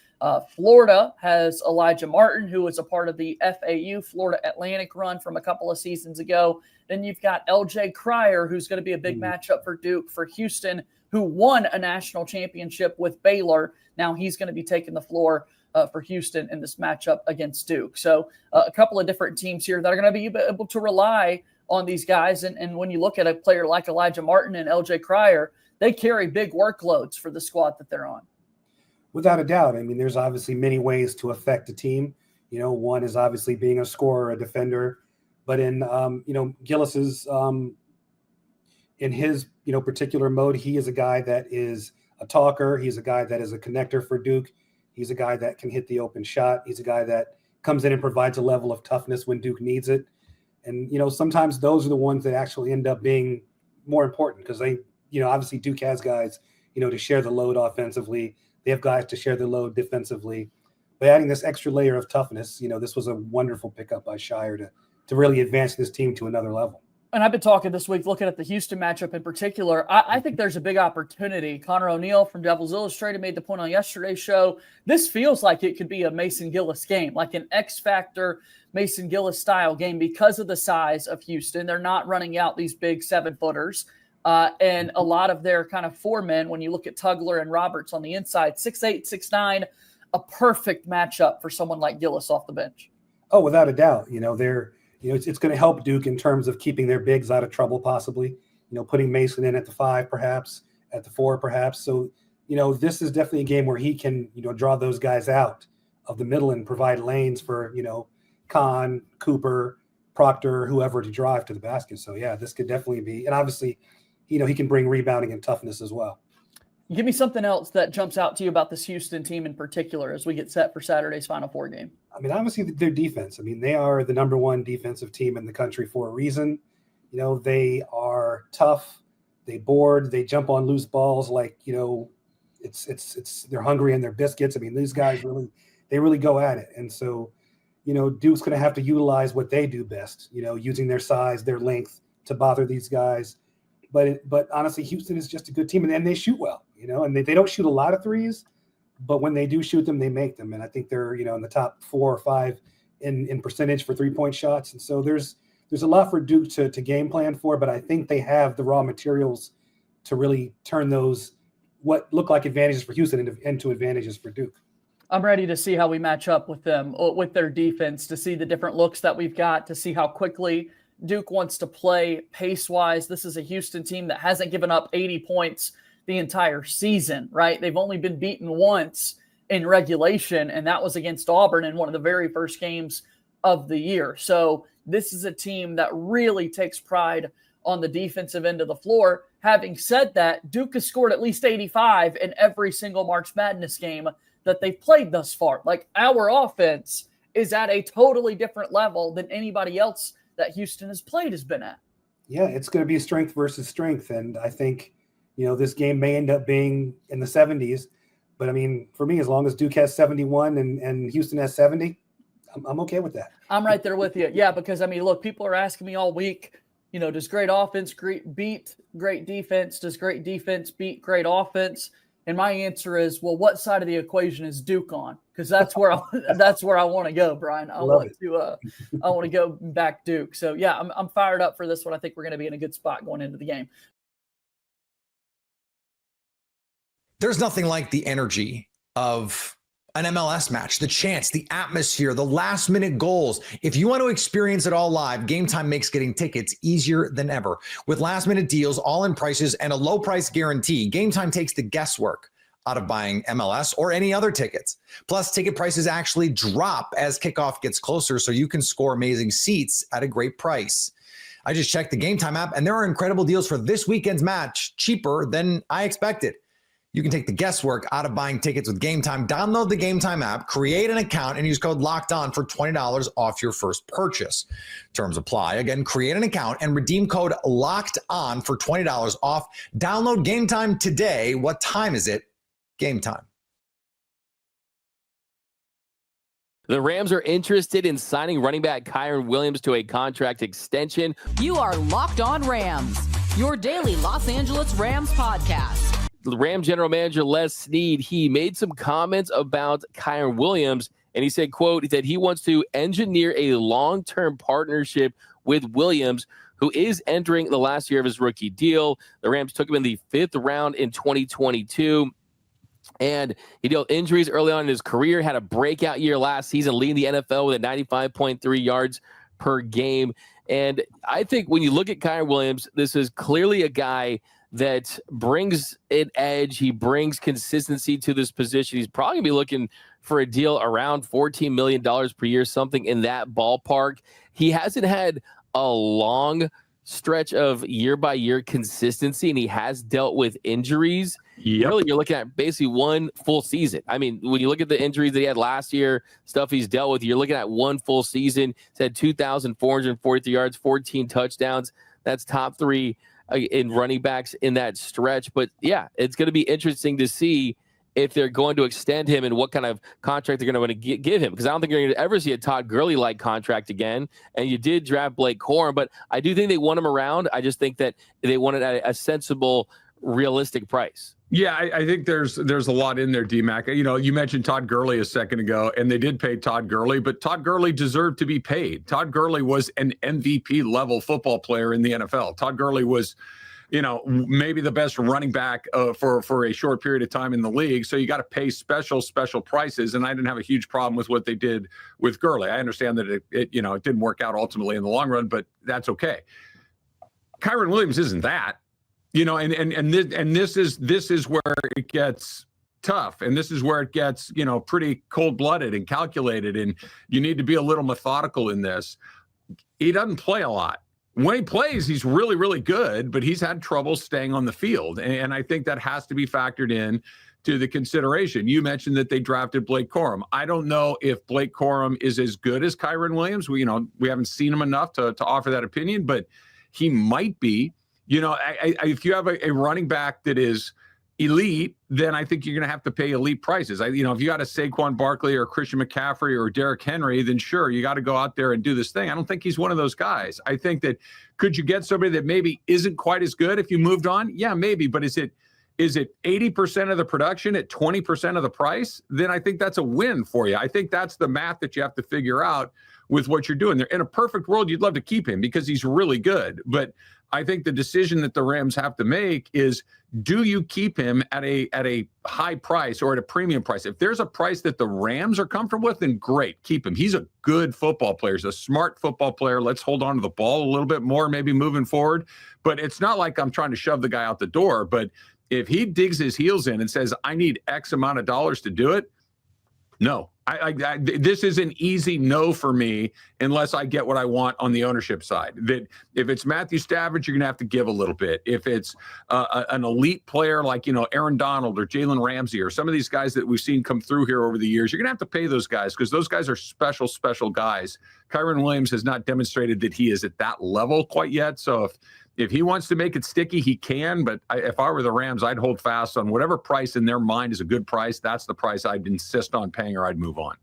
Florida has Elijah Martin, who was a part of the FAU Florida Atlantic run from a couple of seasons ago. Then you've got LJ Cryer, who's going to be a big matchup for Duke. For Houston, who won a national championship with Baylor. Now he's going to be taking the floor for Houston in this matchup against Duke. So a couple of different teams here that are going to be able to rely on these guys. And when you look at a player like Elijah Martin and LJ Cryer, they carry big workloads for the squad that they're on. Without a doubt. I mean, there's obviously many ways to affect a team. One is obviously being a scorer, a defender. But in, Gillis's, in his, particular mode, he is a guy that is a talker. He's a guy that is a connector for Duke. He's a guy that can hit the open shot. He's a guy that comes in and provides a level of toughness when Duke needs it. And, sometimes those are the ones that actually end up being more important because they, obviously Duke has guys, to share the load offensively. They have guys to share the load defensively. By adding this extra layer of toughness, this was a wonderful pickup by Shire to really advance this team to another level. And I've been talking this week, looking at the Houston matchup in particular. I think there's a big opportunity. Connor O'Neill from Devils Illustrated made the point on yesterday's show. This feels like it could be a Mason Gillis game, like an X-Factor Mason Gillis style game because of the size of Houston. They're not running out these big 7-footers. And a lot of their kind of four men, when you look at Tugler and Roberts on the inside, 6'8", 6'9", a perfect matchup for someone like Gillis off the bench. Oh, without a doubt. It's going to help Duke in terms of keeping their bigs out of trouble, possibly, putting Mason in at the 5, perhaps at the 4, perhaps. So, this is definitely a game where he can, draw those guys out of the middle and provide lanes for, Kahn, Cooper, Proctor, whoever to drive to the basket. So, yeah, this could definitely be, and obviously, he can bring rebounding and toughness as well. Give me something else that jumps out to you about this Houston team in particular as we get set for Saturday's Final Four game. Obviously their defense. They are the number one defensive team in the country for a reason. They are tough. They board. They jump on loose balls like, it's they're hungry in their biscuits. These guys really go at it. And so, Duke's going to have to utilize what they do best, using their size, their length to bother these guys. But honestly, Houston is just a good team, and they shoot well, and they don't shoot a lot of threes, but when they do shoot them, they make them. And I think they're, in the top 4 or 5 in percentage for 3-point shots. And so there's a lot for Duke to game plan for, but I think they have the raw materials to really turn those what look like advantages for Houston into advantages for Duke. I'm ready to see how we match up with them, with their defense, to see the different looks that we've got, to see how quickly Duke wants to play pace-wise. This is a Houston team that hasn't given up 80 points the entire season, right? They've only been beaten once in regulation, and that was against Auburn in one of the very first games of the year. So this is a team that really takes pride on the defensive end of the floor. Having said that, Duke has scored at least 85 in every single March Madness game that they've played thus far. Like, our offense is at a totally different level than anybody else that Houston has been at. Yeah, it's going to be strength versus strength. And I think, this game may end up being in the 70s. But, for me, as long as Duke has 71 and Houston has 70, I'm okay with that. I'm right there with you. Yeah, because, look, people are asking me all week, does great offense beat great defense? Does great defense beat great offense? And my answer is, well, what side of the equation is Duke on? Because that's where I want to go, Brian. I want to go back Duke. So yeah, I'm fired up for this one. I think we're going to be in a good spot going into the game. There's nothing like the energy of an MLS match, the chance, the atmosphere, the last minute goals. If you want to experience it all live, Gametime makes getting tickets easier than ever. With last minute deals, all in prices, and a low price guarantee, Gametime takes the guesswork out of buying MLS or any other tickets. Plus, ticket prices actually drop as kickoff gets closer, so you can score amazing seats at a great price. I just checked the Gametime app, and there are incredible deals for this weekend's match, cheaper than I expected. You can take the guesswork out of buying tickets with Gametime. Download the Gametime app, create an account, and use code LOCKEDON for $20 off your first purchase. Terms apply. Again, create an account and redeem code LOCKEDON for $20 off. Download Gametime today. What time is it? Gametime. The Rams are interested in signing running back Kyron Williams to a contract extension. You are Locked On Rams, your daily Los Angeles Rams podcast. The Ram general manager, Les Snead, he made some comments about Kyron Williams, and he said, quote, that he wants to engineer a long-term partnership with Williams, who is entering the last year of his rookie deal. The Rams took him in the 5th round in 2022. And he dealt injuries early on in his career, had a breakout year last season, leading the NFL with a 95.3 yards per game. And I think when you look at Kyron Williams, this is clearly a guy that brings an edge. He brings consistency to this position. He's probably going to be looking for a deal around $14 million per year, something in that ballpark. He hasn't had a long stretch of year-by-year consistency, and he has dealt with injuries. Really, you're looking at basically one full season. I mean, when you look at the injuries that he had last year, stuff he's dealt with, you're looking at one full season. He's had 2,443 yards, 14 touchdowns. That's top 3 in running backs in that stretch. But, yeah, it's going to be interesting to see if they're going to extend him and what kind of contract they're going to want to give him. Because I don't think you're going to ever see a Todd Gurley-like contract again. And you did draft Blake Corum, but I do think they want him around. I just think that they want it at a sensible, realistic price. Yeah, I think there's a lot in there, D-Mac. You know, you mentioned Todd Gurley a second ago, and they did pay Todd Gurley, but Todd Gurley deserved to be paid. Todd Gurley was an MVP-level football player in the NFL. Todd Gurley was, you know, maybe the best running back for a short period of time in the league. So you got to pay special prices. And I didn't have a huge problem with what they did with Gurley. I understand that it didn't work out ultimately in the long run, but that's okay. Kyren Williams isn't that, you know, and this is where it gets tough. And this is where it gets, you know, pretty cold-blooded and calculated. And you need to be a little methodical in this. He doesn't play a lot. When he plays, he's really, really good, but he's had trouble staying on the field. And I think that has to be factored in to the consideration. You mentioned that they drafted Blake Corum. I don't know if Blake Corum is as good as Kyren Williams. We haven't seen him enough to offer that opinion, but he might be. You know, if you have a running back that is elite, then I think you're going to have to pay elite prices. If you got a Saquon Barkley or Christian McCaffrey or Derrick Henry, then sure, you got to go out there and do this thing. I don't think he's one of those guys. I think that could you get somebody that maybe isn't quite as good if you moved on? Yeah, maybe. But is it 80% of the production at 20% of the price? Then I think that's a win for you. I think that's the math that you have to figure out with what you're doing there. In a perfect world, you'd love to keep him because he's really good. But I think the decision that the Rams have to make is, do you keep him at a high price or at a premium price? If there's a price that the Rams are comfortable with, then great, keep him. He's a good football player. He's a smart football player. Let's hold on to the ball a little bit more, maybe moving forward. But it's not like I'm trying to shove the guy out the door. But if he digs his heels in and says, I need X amount of dollars to do it, no. This is an easy no for me unless I get what I want on the ownership side. That if it's Matthew Stafford, you're going to have to give a little bit. If it's an elite player like, Aaron Donald or Jalen Ramsey or some of these guys that we've seen come through here over the years, you're going to have to pay those guys because those guys are special guys. Kyren Williams has not demonstrated that he is at that level quite yet. So if he wants to make it sticky, he can. But if I were the Rams, I'd hold fast on whatever price in their mind is a good price. That's the price I'd insist on paying, or I'd move on.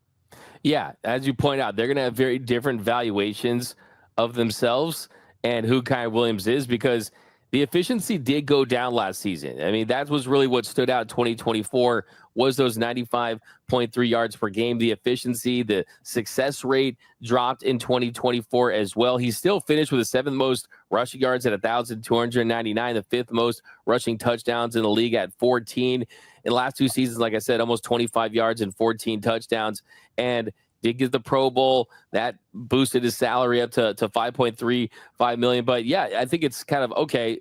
Yeah, as you point out, they're going to have very different valuations of themselves and who Kyren Williams is, because the efficiency did go down last season. I mean, that was really what stood out in 2024 was those 95.3 yards per game. The efficiency, the success rate dropped in 2024 as well. He still finished with the 7th most rushing yards at 1,299, the 5th most rushing touchdowns in the league at 14. In the last 2 seasons, like I said, almost 25 yards and 14 touchdowns, and did get the Pro Bowl. That boosted his salary up to $5.35 million. But yeah, I think it's kind of okay.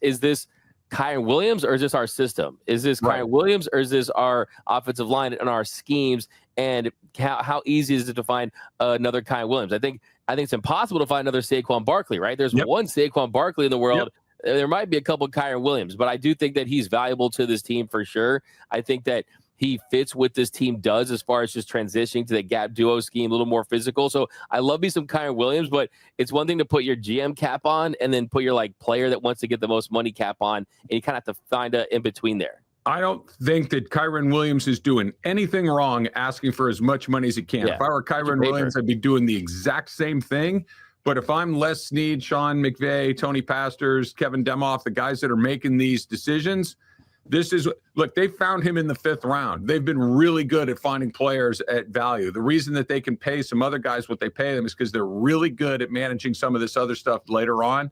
Is this Kyren Williams or is this our system? Is this Kyren Williams or is this our offensive line and our schemes? And how easy is it to find another Kyren Williams? I think it's impossible to find another Saquon Barkley, right? There's one Saquon Barkley in the world. There might be a couple of Kyren Williams, but I do think that he's valuable to this team for sure. I think that he fits what this team does as far as just transitioning to the gap duo scheme, a little more physical. So I love me some Kyren Williams, but it's one thing to put your GM cap on and then put your player that wants to get the most money cap on, and you kind of have to find a in between there. I don't think that Kyren Williams is doing anything wrong asking for as much money as he can. Yeah. If I were Kyren Williams, I'd be doing the exact same thing. But if I'm Les Snead, Sean McVay, Tony Pastors, Kevin Demoff, the guys that are making these decisions, look, they found him in the 5th round. They've been really good at finding players at value. The reason that they can pay some other guys what they pay them is because they're really good at managing some of this other stuff later on.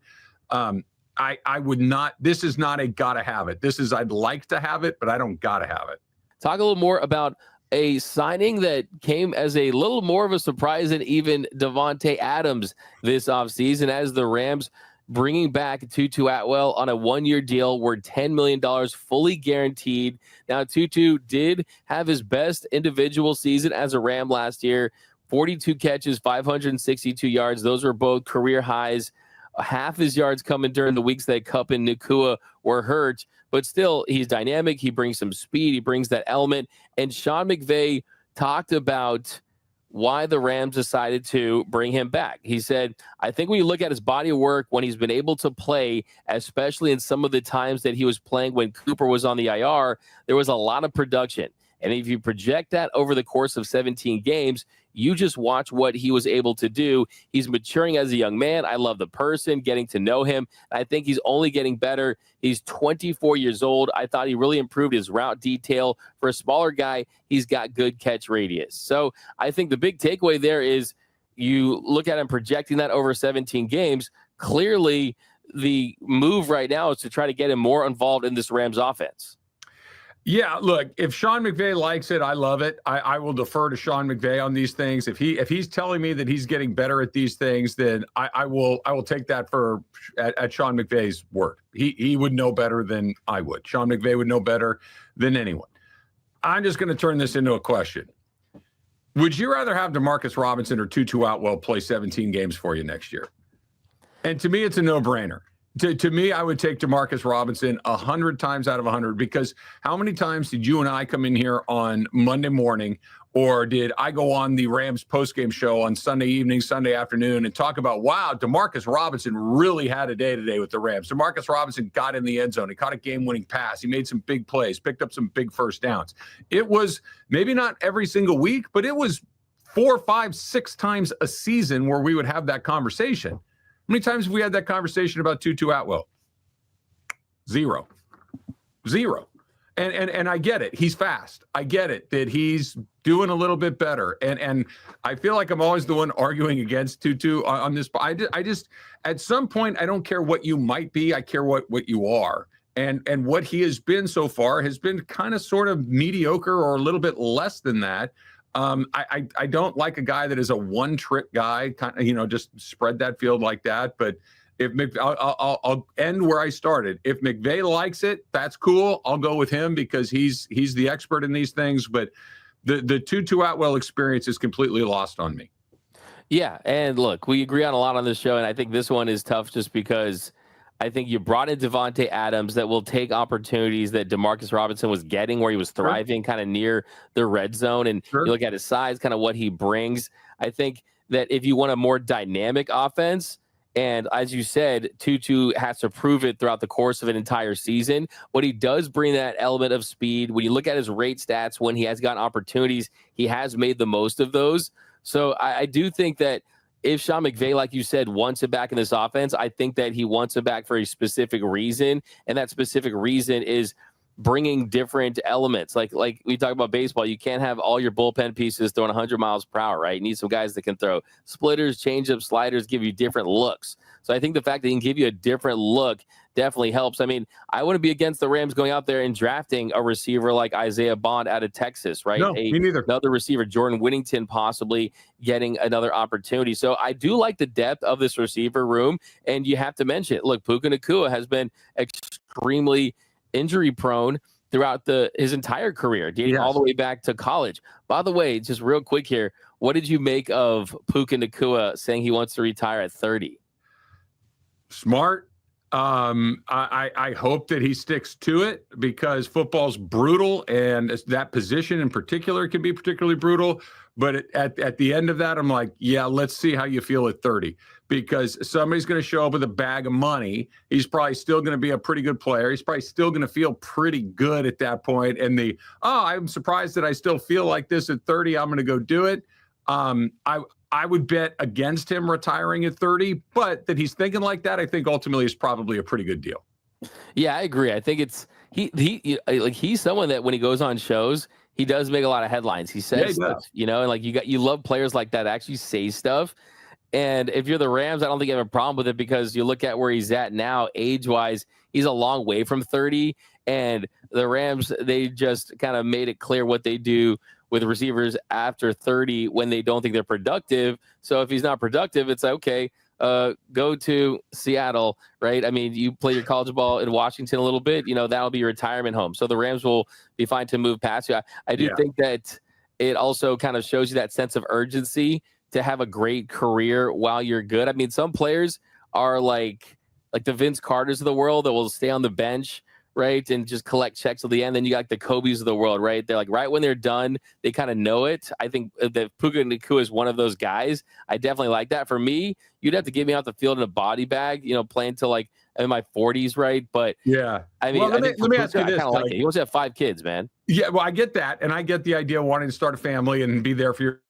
I would not, this is not a gotta have it. This is, I'd like to have it, but I don't gotta have it. Talk a little more about a signing that came as a little more of a surprise than even Devontae Adams this offseason, as the Rams bringing back Tutu Atwell on a 1-year deal worth $10 million, fully guaranteed. Now, Tutu did have his best individual season as a Ram last year, 42 catches, 562 yards. Those were both career highs half his yards coming during the weeks that Kupp and Nacua were hurt, but still he's dynamic. He brings some speed. He brings that element. And Sean McVay talked about why the Rams decided to bring him back. He said, I think when you look at his body of work, when he's been able to play, especially in some of the times that he was playing when Cooper was on the IR, there was a lot of production. And if you project that over the course of 17 games, you just watch what he was able to do. He's maturing as a young man. I love the person, getting to know him. I think he's only getting better. He's 24 years old. I thought he really improved his route detail. For a smaller guy, he's got good catch radius. So I think the big takeaway there is you look at him projecting that over 17 games. Clearly, the move right now is to try to get him more involved in this Rams offense. Yeah, look, if Sean McVay likes it, I love it. I will defer to Sean McVay on these things. If he's telling me that he's getting better at these things, then I will take that at Sean McVay's word. He would know better than I would. Sean McVay would know better than anyone. I'm just going to turn this into a question. Would you rather have DeMarcus Robinson or Tutu Atwell play 17 games for you next year? And to me, it's a no-brainer. To me, I would take DeMarcus Robinson 100 times out of 100, because how many times did you and I come in here on Monday morning, or did I go on the Rams postgame show on Sunday evening, Sunday afternoon, and talk about, wow, DeMarcus Robinson really had a day today with the Rams. DeMarcus Robinson got in the end zone. He caught a game-winning pass. He made some big plays, picked up some big first downs. It was maybe not every single week, but it was 4, 5, 6 times a season where we would have that conversation. How many times have we had that conversation about Tutu Atwell? Zero. And I get it. He's fast. I get it that he's doing a little bit better. And I feel like I'm always the one arguing against Tutu on this. I just at some point, I don't care what you might be. I care what you are. And what he has been so far has been kind of sort of mediocre or a little bit less than that. I don't like a guy that is a one-trick guy, kind of, just spread that field like that. But if I'll end where I started. If McVay likes it, that's cool. I'll go with him because he's the expert in these things. But the Tutu Atwell experience is completely lost on me. Yeah, and look, we agree on a lot on this show, and I think this one is tough just because I think you brought in Devontae Adams that will take opportunities that DeMarcus Robinson was getting where he was thriving kind of near the red zone. And you look at his size, kind of what he brings. I think that if you want a more dynamic offense, and as you said, Tutu has to prove it throughout the course of an entire season, but he does bring that element of speed. When you look at his rate stats, when he has gotten opportunities, he has made the most of those. So I do think that if Sean McVay, like you said, wants him back in this offense, I think that he wants him back for a specific reason. And that specific reason is bringing different elements. Like we talk about baseball, you can't have all your bullpen pieces throwing 100 miles per hour, right? You need some guys that can throw splitters, changeups, sliders, give you different looks. So I think the fact that he can give you a different look definitely helps. I mean, I wouldn't be against the Rams going out there and drafting a receiver like Isaiah Bond out of Texas, right? No, me neither. Another receiver, Jordan Whittington, possibly getting another opportunity. So I do like the depth of this receiver room, and you have to mention it. Look, Puka Nacua has been extremely injury prone throughout his entire career, dating all the way back to college. By the way, just real quick here, what did you make of Puka Nacua saying he wants to retire at 30? Smart. I hope that he sticks to it because football's brutal, and that position in particular can be particularly brutal. But at the end of that, I'm like, yeah, let's see how you feel at 30, because somebody's going to show up with a bag of money. He's probably still going to be a pretty good player. He's probably still going to feel pretty good at that point. And I'm surprised that I still feel like this at 30. I'm going to go do it. I would bet against him retiring at 30, but that he's thinking like that, I think ultimately is probably a pretty good deal. Yeah, I agree. I think it's he's someone that when he goes on shows, he does make a lot of headlines. He says stuff, and like you love players like that actually say stuff. And if you're the Rams, I don't think you have a problem with it because you look at where he's at now, age-wise, he's a long way from 30. And the Rams, they just kind of made it clear what they do with receivers after 30 when they don't think they're productive. So if he's not productive, it's like, okay, go to Seattle, right? I mean, you play your college ball in Washington a little bit, that'll be your retirement home. So the Rams will be fine to move past you. I do think that it also kind of shows you that sense of urgency to have a great career while you're good. I mean, some players are like the Vince Carters of the world that will stay on the bench, right, and just collect checks till the end. Then you got like the Kobe's of the world, right? They're like right when they're done, they kind of know it. I think that Puka Nacua is one of those guys. I definitely like that. For me, you'd have to get me out the field in a body bag, playing till like in my 40s, right? But yeah, I mean, well, let me ask you this: I like it. He wants to have 5 kids, man. Yeah, well, I get that, and I get the idea of wanting to start a family and be there for your,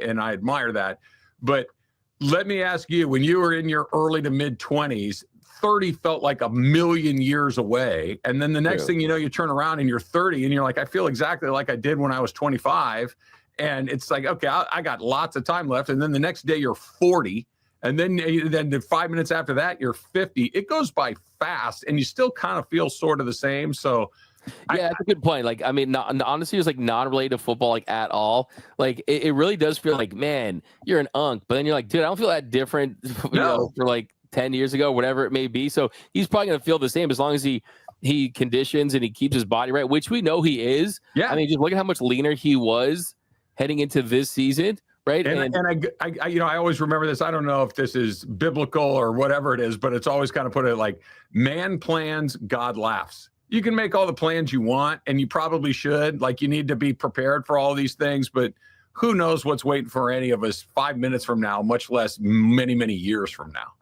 and I admire that. But let me ask you: when you were in your early to mid 20s, 30 felt like a million years away. And then the next thing you know, you turn around and you're 30 and you're like, I feel exactly like I did when I was 25. And it's like, okay, I got lots of time left. And then the next day you're 40. And then 5 minutes after that, you're 50. It goes by fast and you still kind of feel sort of the same. So yeah, that's a good point. Like, I mean, honestly, it's like non-related to football, like at all. Like, it really does feel like, man, you're an unk. But then you're like, dude, I don't feel that different, for like 10 years ago, whatever it may be. So he's probably going to feel the same as long as he conditions and he keeps his body right, which we know he is. Yeah. I mean, just look at how much leaner he was heading into this season, right? And I always remember this. I don't know if this is biblical or whatever it is, but it's always kind of put it like, man plans, God laughs. You can make all the plans you want, and you probably should. Like, you need to be prepared for all these things, but who knows what's waiting for any of us 5 minutes from now, much less many, many years from now.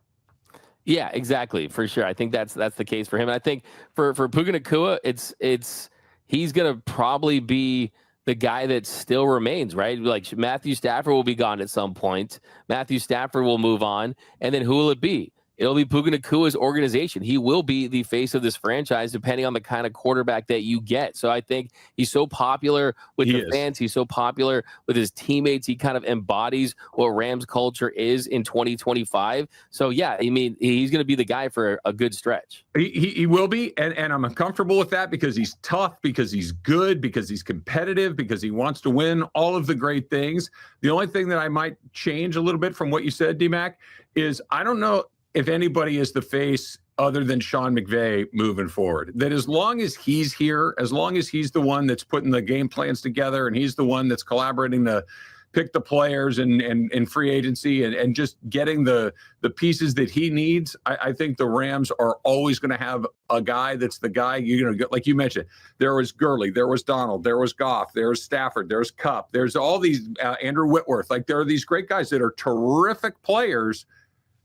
Yeah, exactly, for sure. I think that's the case for him. And I think for Puka Nacua, he's gonna probably be the guy that still remains, right? Like Matthew Stafford will be gone at some point. Matthew Stafford will move on, and then who will it be? It'll be Puka Nacua's organization. He will be the face of this franchise, depending on the kind of quarterback that you get. So I think he's so popular with the fans. He's so popular with his teammates. He kind of embodies what Rams culture is in 2025. So, yeah, I mean, he's going to be the guy for a good stretch. He will be, and I'm uncomfortable with that because he's tough, because he's good, because he's competitive, because he wants to win, all of the great things. The only thing that I might change a little bit from what you said, D-Mac, is I don't know if anybody is the face other than Sean McVay moving forward. That as long as he's here, as long as he's the one that's putting the game plans together and he's the one that's collaborating to pick the players and free agency and just getting the pieces that he needs, I think the Rams are always going to have a guy that's the guy you're going to get. Like you mentioned, there was Gurley, there was Donald, there was Goff, there was Stafford, there's Kupp, there's all these Andrew Whitworth. Like, there are these great guys that are terrific players.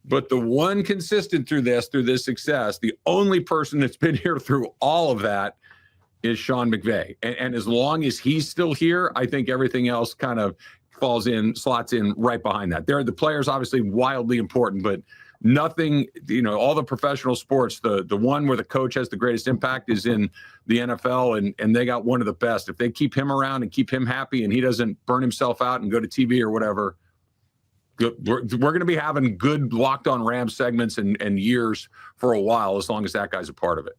But the one consistent through this success, the only person that's been here through all of that is Sean McVay. And as long as he's still here, I think everything else kind of slots in right behind that. The players obviously wildly important, but nothing, all the professional sports, the one where the coach has the greatest impact is in the NFL, and they got one of the best. If they keep him around and keep him happy and he doesn't burn himself out and go to TV or whatever, we're going to be having good Locked On Rams segments and years for a while, as long as that guy's a part of it.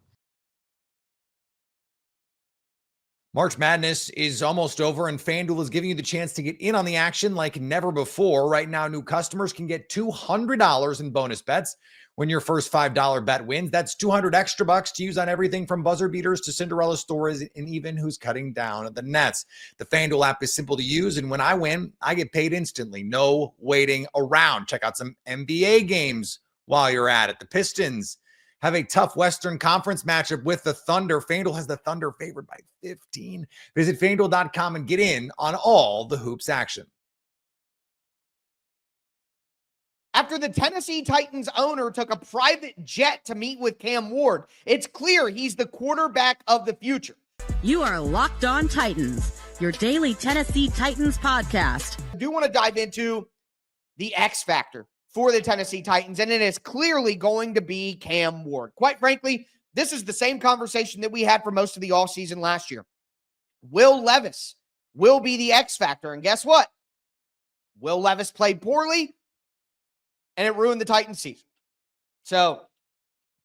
March Madness is almost over, and FanDuel is giving you the chance to get in on the action like never before. Right now, new customers can get $200 in bonus bets when your first $5 bet wins. That's $200 extra bucks to use on everything from buzzer beaters to Cinderella stories and even who's cutting down the nets. The FanDuel app is simple to use, and when I win, I get paid instantly. No waiting around. Check out some NBA games while you're at it. The Pistons have a tough Western Conference matchup with the Thunder. FanDuel has the Thunder favored by 15. Visit FanDuel.com and get in on all the hoops action. After the Tennessee Titans owner took a private jet to meet with Cam Ward, it's clear he's the quarterback of the future. You are Locked On Titans, your daily Tennessee Titans podcast. I do want to dive into the X factor for the Tennessee Titans, and it is clearly going to be Cam Ward. Quite frankly, this is the same conversation that we had for most of the offseason last year. Will Levis will be the X factor, and guess what? Will Levis played poorly, and it ruined the Titans season. So,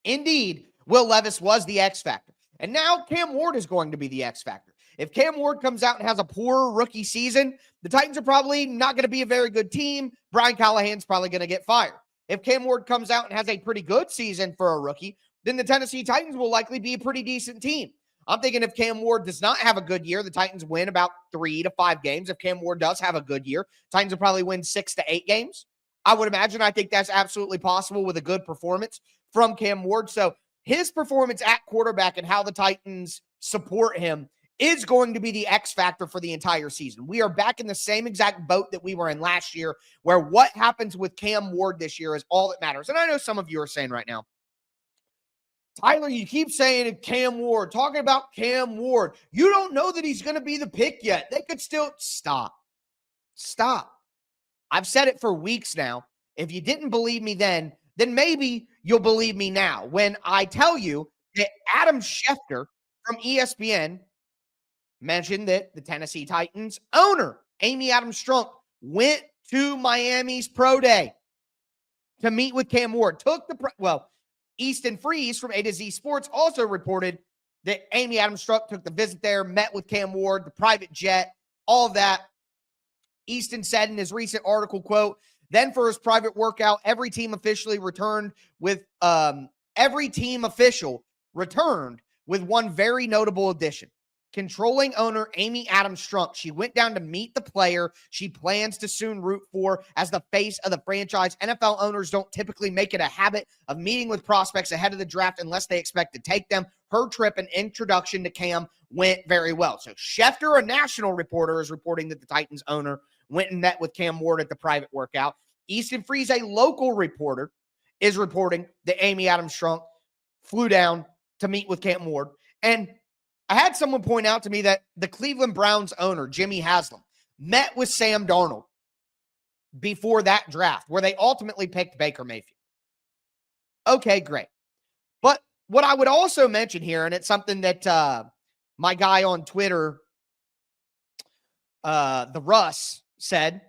indeed, Will Levis was the X factor. And now Cam Ward is going to be the X factor. If Cam Ward comes out and has a poor rookie season, the Titans are probably not going to be a very good team. Brian Callahan's probably going to get fired. If Cam Ward comes out and has a pretty good season for a rookie, then the Tennessee Titans will likely be a pretty decent team. I'm thinking if Cam Ward does not have a good year, the Titans win about 3 to 5 games. If Cam Ward does have a good year, Titans will probably win 6 to 8 games. I would imagine. I think that's absolutely possible with a good performance from Cam Ward. So his performance at quarterback and how the Titans support him is going to be the X factor for the entire season. We are back in the same exact boat that we were in last year, where what happens with Cam Ward this year is all that matters. And I know some of you are saying right now, Tyler, you keep saying Cam Ward, talking about Cam Ward. You don't know that he's going to be the pick yet. They could still stop. I've said it for weeks now. If you didn't believe me then maybe you'll believe me now when I tell you that Adam Schefter from ESPN mentioned that the Tennessee Titans owner, Amy Adams Strunk, went to Miami's pro day to meet with Cam Ward. Easton Freeze from A to Z Sports also reported that Amy Adams Strunk took the visit there, met with Cam Ward, the private jet, all of that. Easton said in his recent article, quote, then for his private workout, every team official returned with one very notable addition. Controlling owner Amy Adams Strunk. She went down to meet the player she plans to soon root for as the face of the franchise. NFL owners don't typically make it a habit of meeting with prospects ahead of the draft unless they expect to take them. Her trip and introduction to Cam went very well. So Schefter, a national reporter, is reporting that the Titans owner went and met with Cam Ward at the private workout. Easton Freeze, a local reporter, is reporting that Amy Adams Strunk flew down to meet with Cam Ward. And I had someone point out to me that the Cleveland Browns owner, Jimmy Haslam, met with Sam Darnold before that draft, where they ultimately picked Baker Mayfield. Okay, great. But what I would also mention here, and it's something that my guy on Twitter, the Russ, said,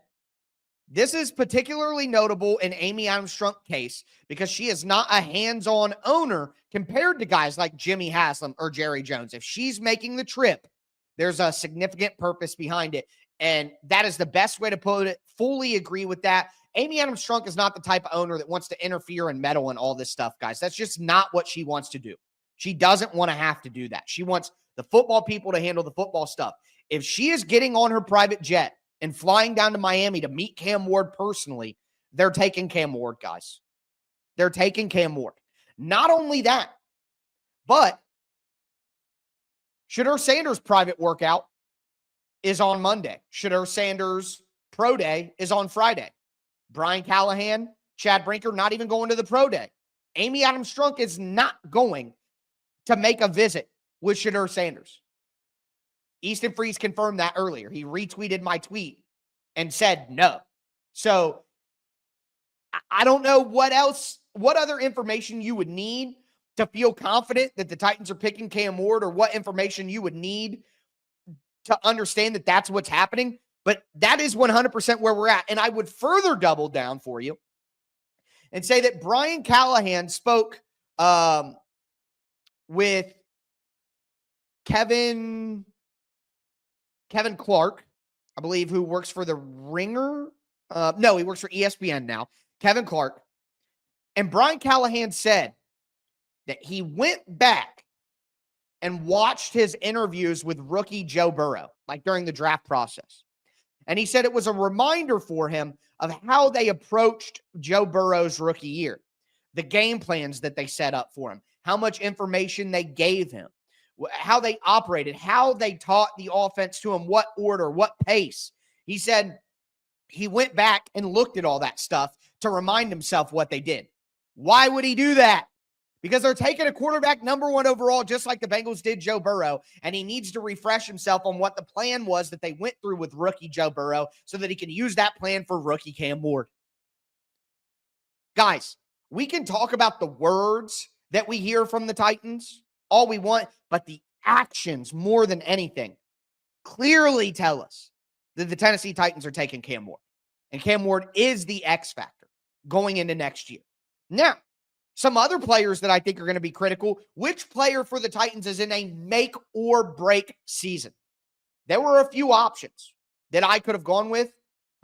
this is particularly notable in Amy Adams Strunk case because she is not a hands-on owner compared to guys like Jimmy Haslam or Jerry Jones. If she's making the trip, there's a significant purpose behind it. And that is the best way to put it. Fully agree with that. Amy Adams Strunk is not the type of owner that wants to interfere and meddle in all this stuff, guys. That's just not what she wants to do. She doesn't want to have to do that. She wants the football people to handle the football stuff. If she is getting on her private jet and flying down to Miami to meet Cam Ward personally, they're taking Cam Ward, guys. They're taking Cam Ward. Not only that, but Shedeur Sanders' private workout is on Monday. Shedeur Sanders' pro day is on Friday. Brian Callahan, Chad Brinker, not even going to the pro day. Amy Adams Strunk is not going to make a visit with Shedeur Sanders. Easton Freeze confirmed that earlier. He retweeted my tweet and said no. So I don't know what other information you would need to feel confident that the Titans are picking Cam Ward, or what information you would need to understand that that's what's happening. But that is 100% where we're at. And I would further double down for you and say that Brian Callahan spoke with Kevin Clark, I believe, who works for The Ringer. No, he works for ESPN now. Kevin Clark. And Brian Callahan said that he went back and watched his interviews with rookie Joe Burrow, like during the draft process. And he said it was a reminder for him of how they approached Joe Burrow's rookie year, the game plans that they set up for him, how much information they gave him, how they operated, how they taught the offense to him, what order, what pace. He said he went back and looked at all that stuff to remind himself what they did. Why would he do that? Because they're taking a quarterback number one overall, just like the Bengals did Joe Burrow, and he needs to refresh himself on what the plan was that they went through with rookie Joe Burrow so that he can use that plan for rookie Cam Ward. Guys, we can talk about the words that we hear from the Titans all we want, but the actions, more than anything, clearly tell us that the Tennessee Titans are taking Cam Ward. And Cam Ward is the X factor going into next year. Now, some other players that I think are going to be critical. Which player for the Titans is in a make or break season? There were a few options that I could have gone with,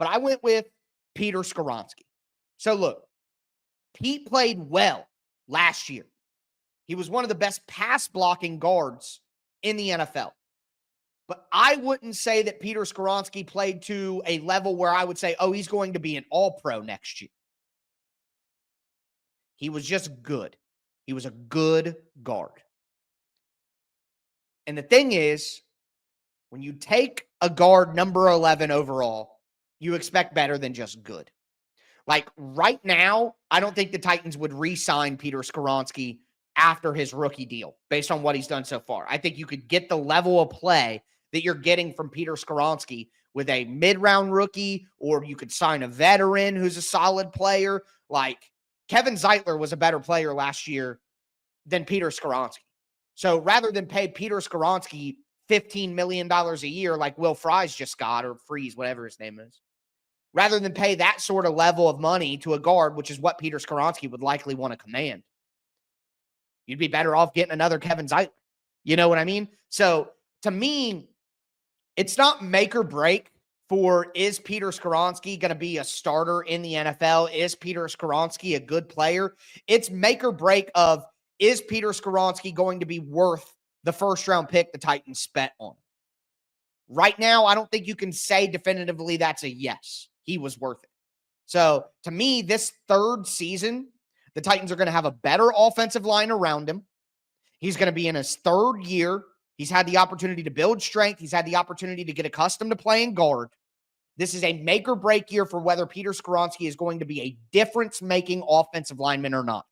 but I went with Peter Skoronski. So look, Pete played well last year. He was one of the best pass blocking guards in the NFL. But I wouldn't say that Peter Skoronski played to a level where I would say, oh, he's going to be an all-pro next year. He was just good. He was a good guard. And the thing is, when you take a guard number 11 overall, you expect better than just good. Like right now, I don't think the Titans would re-sign Peter Skoronski after his rookie deal based on what he's done so far. I think you could get the level of play that you're getting from Peter Skoronski with a mid-round rookie, or you could sign a veteran who's a solid player. Like Kevin Zeitler was a better player last year than Peter Skoronski. So rather than pay Peter Skoronski $15 million a year like Will Fries just got, or Freeze, whatever his name is, rather than pay that sort of level of money to a guard, which is what Peter Skoronski would likely want to command, you'd be better off getting another Kevin Zeitler. You know what I mean? So to me, it's not make or break for, is Peter Skoronski going to be a starter in the NFL? Is Peter Skoronski a good player? It's make or break of, is Peter Skoronski going to be worth the first round pick the Titans spent on? Right now, I don't think you can say definitively that's a yes. He was worth it. So to me, this third season, the Titans are going to have a better offensive line around him. He's going to be in his third year. He's had the opportunity to build strength. He's had the opportunity to get accustomed to playing guard. This is a make or break year for whether Peter Skoronski is going to be a difference-making offensive lineman or not.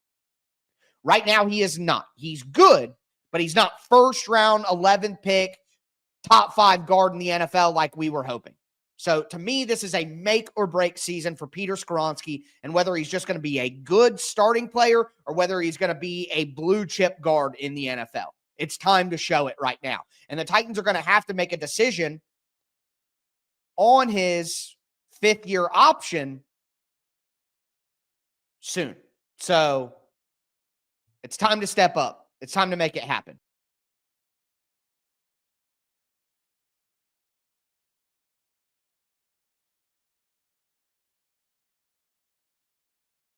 Right now, he is not. He's good, but he's not first round, 11th pick, top 5 guard in the NFL like we were hoping. So to me, this is a make or break season for Peter Skoronski, and whether he's just going to be a good starting player or whether he's going to be a blue chip guard in the NFL. It's time to show it right now. And the Titans are going to have to make a decision on his 5th-year option soon. So it's time to step up. It's time to make it happen.